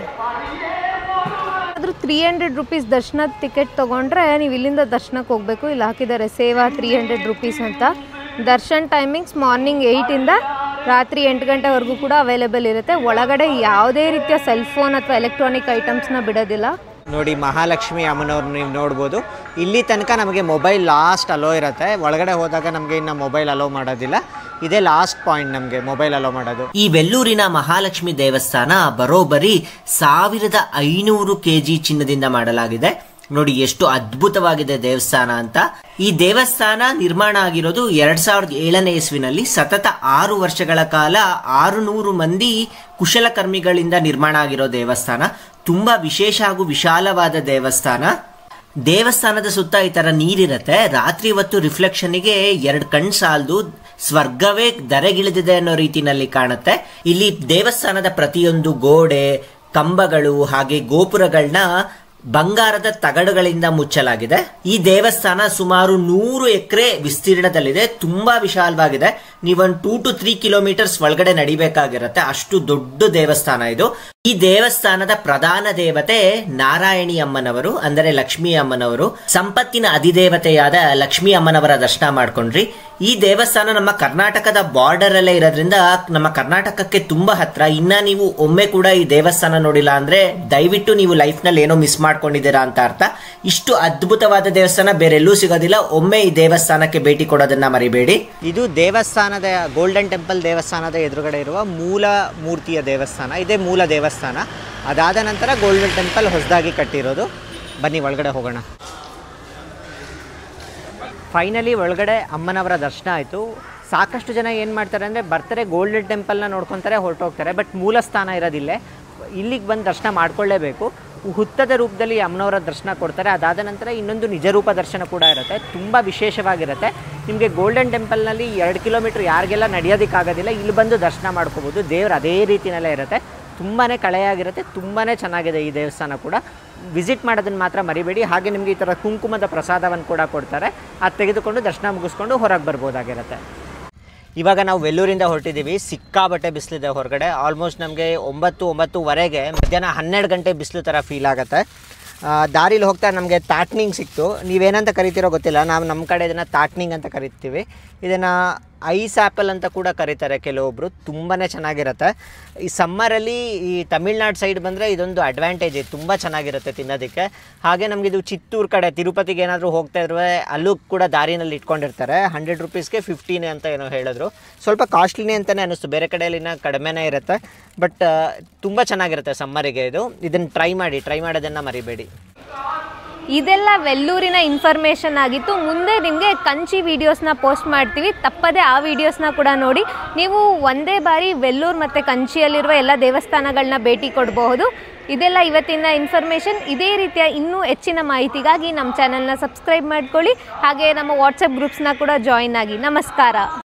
Speaker 2: ಆದರೂ 300 ರೂಪೀಸ್ ದರ್ಶನದ ಟಿಕೆಟ್ ತೊಗೊಂಡ್ರೆ ನೀವು ಇಲ್ಲಿಂದ ದರ್ಶನಕ್ಕೆ ಹೋಗಬೇಕು. ಇಲ್ಲಿ ಹಾಕಿದ್ದಾರೆ ಸೇವಾ 300 ರೂಪೀಸ್ ಅಂತ. ದರ್ಶನ್ ಟೈಮಿಂಗ್ಸ್ ಮಾರ್ನಿಂಗ್ 8ಇಂದ ರಾತ್ರಿ 8 ಗಂಟೆವರೆಗೂ ಕೂಡ ಅವೈಲೇಬಲ್ ಇರುತ್ತೆ. ಒಳಗಡೆ ಯಾವುದೇ ರೀತಿಯ ಸೆಲ್ ಫೋನ್ ಅಥವಾ ಎಲೆಕ್ಟ್ರಾನಿಕ್ ಐಟಮ್ಸ್ನ ಬಿಡೋದಿಲ್ಲ.
Speaker 1: ನೋಡಿ, ಮಹಾಲಕ್ಷ್ಮಿ ಅಮ್ಮನವ್ರು ನೀವು ನೋಡ್ಬೋದು. ಇಲ್ಲಿ ತನಕ ನಮಗೆ ಮೊಬೈಲ್ ಲಾಸ್ಟ್ ಅಲೋ ಇರುತ್ತೆ. ಒಳಗಡೆ ಹೋದಾಗ ನಮಗೆ ಇನ್ನು ಮೊಬೈಲ್ ಅಲೋ ಮಾಡೋದಿಲ್ಲ. ಇದೇ ಲಾಸ್ಟ್ ಪಾಯಿಂಟ್ ನಮಗೆ ಮೊಬೈಲ್ ಅಲೋ ಮಾಡೋದು.
Speaker 3: ಈ ವೆಲ್ಲೂರಿನ ಮಹಾಲಕ್ಷ್ಮಿ ದೇವಸ್ಥಾನ ಬರೋಬ್ಬರಿ 1500 kg ಚಿನ್ನದಿಂದ ಮಾಡಲಾಗಿದೆ. ನೋಡಿ ಎಷ್ಟು ಅದ್ಭುತವಾಗಿದೆ ದೇವಸ್ಥಾನ ಅಂತ. ಈ ದೇವಸ್ಥಾನ ನಿರ್ಮಾಣ ಆಗಿರೋದು 2007ನೇ ಇಸ್ವಿನಲ್ಲಿ. ಸತತ 6 ವರ್ಷಗಳ ಕಾಲ 600 ಮಂದಿ ಕುಶಲಕರ್ಮಿಗಳಿಂದ ನಿರ್ಮಾಣ ಆಗಿರೋ ದೇವಸ್ಥಾನ. ತುಂಬಾ ವಿಶೇಷ ಹಾಗೂ ವಿಶಾಲವಾದ ದೇವಸ್ಥಾನ. ದೇವಸ್ಥಾನದ ಸುತ್ತ ಈ ತರ ನೀರಿರುತ್ತೆ. ರಾತ್ರಿ ಹೊತ್ತು ರಿಫ್ಲೆಕ್ಷನ್ಗೆ 2 ಕಣ್ಣು ಸಾಲದು, ಸ್ವರ್ಗವೇ ಧರೆಗಿಳಿದಿದೆ ಅನ್ನೋ ರೀತಿನಲ್ಲಿ ಕಾಣುತ್ತೆ. ಇಲ್ಲಿ ದೇವಸ್ಥಾನದ ಪ್ರತಿಯೊಂದು ಗೋಡೆ, ಕಂಬಗಳು ಹಾಗೆ ಗೋಪುರಗಳನ್ನ ಬಂಗಾರದ ತಗಡುಗಳಿಂದ ಮುಚ್ಚಲಾಗಿದೆ. ಈ ದೇವಸ್ಥಾನ ಸುಮಾರು 100 ಎಕರೆ ವಿಸ್ತೀರ್ಣದಲ್ಲಿದೆ. ತುಂಬಾ ವಿಶಾಲವಾಗಿದೆ. ನೀವೊಂದು 2 to 3 ಕಿಲೋಮೀಟರ್ಸ್ ಒಳಗಡೆ ನಡಿಬೇಕಾಗಿರುತ್ತೆ. ಅಷ್ಟು ದೊಡ್ಡ ದೇವಸ್ಥಾನ ಇದು. ಈ ದೇವಸ್ಥಾನದ ಪ್ರಧಾನ ದೇವತೆ ನಾರಾಯಣಿ ಅಮ್ಮನವರು, ಅಂದರೆ ಲಕ್ಷ್ಮೀ ಅಮ್ಮನವರು. ಸಂಪತ್ತಿನ ಅಧಿದೇವತೆಯಾದ ಲಕ್ಷ್ಮೀ ಅಮ್ಮನವರ ದರ್ಶನ ಮಾಡ್ಕೊಂಡ್ರಿ. ಈ ದೇವಸ್ಥಾನ ನಮ್ಮ ಕರ್ನಾಟಕದ ಬಾರ್ಡರ್ ಅಲ್ಲೇ ಇರೋದ್ರಿಂದ ನಮ್ಮ ಕರ್ನಾಟಕಕ್ಕೆ ತುಂಬಾ ಹತ್ರ. ಇನ್ನ ನೀವು ಒಮ್ಮೆ ಕೂಡ ಈ ದೇವಸ್ಥಾನ ನೋಡಿಲ್ಲ ಅಂದ್ರೆ ದಯವಿಟ್ಟು ನೀವು ಲೈಫ್ ನಲ್ಲಿ ಏನೋ ಮಿಸ್ ಮಾಡ್ಕೊಂಡಿದ್ದೀರಾ ಅಂತ ಅರ್ಥ. ಇಷ್ಟು ಅದ್ಭುತವಾದ ದೇವಸ್ಥಾನ ಬೇರೆಲ್ಲೂ ಸಿಗೋದಿಲ್ಲ. ಒಮ್ಮೆ ಈ ದೇವಸ್ಥಾನಕ್ಕೆ ಭೇಟಿ ಕೊಡೋದನ್ನ ಮರಿಬೇಡಿ.
Speaker 1: ಇದು ದೇವಸ್ಥಾನದ ಗೋಲ್ಡನ್ ಟೆಂಪಲ್ ದೇವಸ್ಥಾನದ ಎದುರುಗಡೆ ಇರುವ ಮೂಲ ಮೂರ್ತಿಯ ದೇವಸ್ಥಾನ. ಇದೇ ಮೂಲ ದೇವಸ್ಥಾನ. ಅದಾದ ನಂತರ ಗೋಲ್ಡನ್ ಟೆಂಪಲ್ ಹೊಸದಾಗಿ ಕಟ್ಟಿರೋದು. ಬನ್ನಿ ಒಳಗಡೆ ಹೋಗೋಣ. ಫೈನಲಿ ಒಳಗಡೆ ಅಮ್ಮನವರ ದರ್ಶನ ಆಯಿತು. ಸಾಕಷ್ಟು ಜನ ಏನು ಮಾಡ್ತಾರೆ ಅಂದರೆ ಬರ್ತಾರೆ, ಗೋಲ್ಡನ್ ಟೆಂಪಲ್ನ ನೋಡ್ಕೊತಾರೆ, ಹೊರಟೋಗ್ತಾರೆ. ಬಟ್ ಮೂಲ ಸ್ಥಾನ ಇರೋದಿಲ್ಲೇ. ಇಲ್ಲಿಗೆ ಬಂದು ದರ್ಶನ ಮಾಡ್ಕೊಳ್ಳೇಬೇಕು. ಹುತ್ತದ ರೂಪದಲ್ಲಿ ಅಮ್ಮನವರ ದರ್ಶನ ಕೊಡ್ತಾರೆ. ಅದಾದ ನಂತರ ಇನ್ನೊಂದು ನಿಜರೂಪ ದರ್ಶನ ಕೂಡ ಇರುತ್ತೆ. ತುಂಬ ವಿಶೇಷವಾಗಿರುತ್ತೆ. ನಿಮಗೆ ಗೋಲ್ಡನ್ ಟೆಂಪಲ್ನಲ್ಲಿ 2 ಕಿಲೋಮೀಟ್ರ್ ಯಾರಿಗೆಲ್ಲ ನಡೆಯೋದಕ್ಕಾಗೋದಿಲ್ಲ, ಇಲ್ಲಿ ಬಂದು ದರ್ಶನ ಮಾಡ್ಕೋಬೋದು. ದೇವರು ಅದೇ ರೀತಿಯಲ್ಲೇ ಇರುತ್ತೆ. ತುಂಬಾ ಕಳೆಯಾಗಿರುತ್ತೆ. ತುಂಬಾ ಚೆನ್ನಾಗಿದೆ ಈ ದೇವಸ್ಥಾನ ಕೂಡ. ವಿಸಿಟ್ ಮಾಡೋದನ್ನು ಮಾತ್ರ ಮರಿಬೇಡಿ. ಹಾಗೆ ನಿಮಗೆ ಈ ಥರ ಕುಂಕುಮದ ಪ್ರಸಾದವನ್ನು ಕೂಡ ಕೊಡ್ತಾರೆ. ಅದು ತೆಗೆದುಕೊಂಡು ದರ್ಶನ ಮುಗಿಸ್ಕೊಂಡು ಹೊರಗೆ ಬರ್ಬೋದಾಗಿರುತ್ತೆ. ಇವಾಗ ನಾವು ವೆಲ್ಲೂರಿಂದ ಹೊರಟಿದ್ದೀವಿ. ಸಿಕ್ಕಾಬಟ್ಟೆ ಬಿಸಿಲಿದೆ ಹೊರಗಡೆ. ಆಲ್ಮೋಸ್ಟ್ ನಮಗೆ 9-9:30 ಮಧ್ಯಾಹ್ನ 12 ಗಂಟೆ ಬಿಸಿಲು ಥರ ಫೀಲ್ ಆಗುತ್ತೆ. ದಾರಿಲಿ ಹೋಗ್ತಾ ನಮಗೆ ತಾಟ್ನಿಂಗ್ ಸಿಕ್ತು. ನೀವೇನಂತ ಕರಿತೀರೋ ಗೊತ್ತಿಲ್ಲ. ನಾವು ನಮ್ಮ ಕಡೆ ಇದನ್ನು ತಾಟ್ನಿಂಗ್ ಅಂತ ಕರಿತೀವಿ. ಇದನ್ನು ಐಸ್ ಆ್ಯಪಲ್ ಅಂತ ಕೂಡ ಕರೀತಾರೆ ಕೆಲವೊಬ್ಬರು. ತುಂಬಾ ಚೆನ್ನಾಗಿರುತ್ತೆ. ಈ ಸಮ್ಮರಲ್ಲಿ ಈ ತಮಿಳ್ನಾಡು ಸೈಡ್ ಬಂದರೆ ಇದೊಂದು ಅಡ್ವಾಂಟೇಜ್, ಇದು ತುಂಬ ಚೆನ್ನಾಗಿರುತ್ತೆ ತಿನ್ನೋದಕ್ಕೆ. ಹಾಗೆ ನಮಗಿದು ಚಿತ್ತೂರು ಕಡೆ ತಿರುಪತಿಗೆ ಏನಾದರೂ ಹೋಗ್ತಾ ಇದ್ರೆ ಅಲ್ಲೂ ಕೂಡ ದಾರಿನಲ್ಲಿ ಇಟ್ಕೊಂಡಿರ್ತಾರೆ. 100 ರೂಪೀಸ್ಗೆ 15 ಅಂತ ಏನೋ ಹೇಳಿದ್ರು. ಸ್ವಲ್ಪ ಕಾಸ್ಟ್ಲಿನೇ ಅಂತಲೇ ಅನ್ನಿಸ್ತು, ಬೇರೆ ಕಡೆಯಲ್ಲಿನ ಕಡಿಮೆನೇ ಇರುತ್ತೆ. ಬಟ್ ತುಂಬ ಚೆನ್ನಾಗಿರುತ್ತೆ ಸಮ್ಮರಿಗೆ ಇದು. ಇದನ್ನು ಟ್ರೈ ಮಾಡೋದನ್ನು ಮರಿಬೇಡಿ.
Speaker 2: ಇದೆಲ್ಲ ವೆಲ್ಲೂರಿನ ಇನ್ಫಾರ್ಮೇಷನ್ ಆಗಿತ್ತು. ಮುಂದೆ ನಿಮಗೆ ಕಂಚಿ ವೀಡಿಯೋಸ್ನ ಪೋಸ್ಟ್ ಮಾಡ್ತೀವಿ, ತಪ್ಪದೆ ಆ ವೀಡಿಯೋಸ್ನ ಕೂಡ ನೋಡಿ. ನೀವು ಒಂದೇ ಬಾರಿ ವೆಲ್ಲೂರು ಮತ್ತು ಕಂಚಿಯಲ್ಲಿರುವ ಎಲ್ಲ ದೇವಸ್ಥಾನಗಳನ್ನ ಭೇಟಿ ಕೊಡಬಹುದು. ಇದೆಲ್ಲ ಇವತ್ತಿನ ಇನ್ಫಾರ್ಮೇಷನ್. ಇದೇ ರೀತಿಯ ಇನ್ನೂ ಹೆಚ್ಚಿನ ಮಾಹಿತಿಗಾಗಿ ನಮ್ಮ ಚಾನಲ್ನ ಸಬ್ಸ್ಕ್ರೈಬ್ ಮಾಡ್ಕೊಳ್ಳಿ. ಹಾಗೆ ನಮ್ಮ ವಾಟ್ಸಪ್ ಗ್ರೂಪ್ಸ್ನ ಕೂಡ ಜಾಯಿನ್ ಆಗಿ. ನಮಸ್ಕಾರ.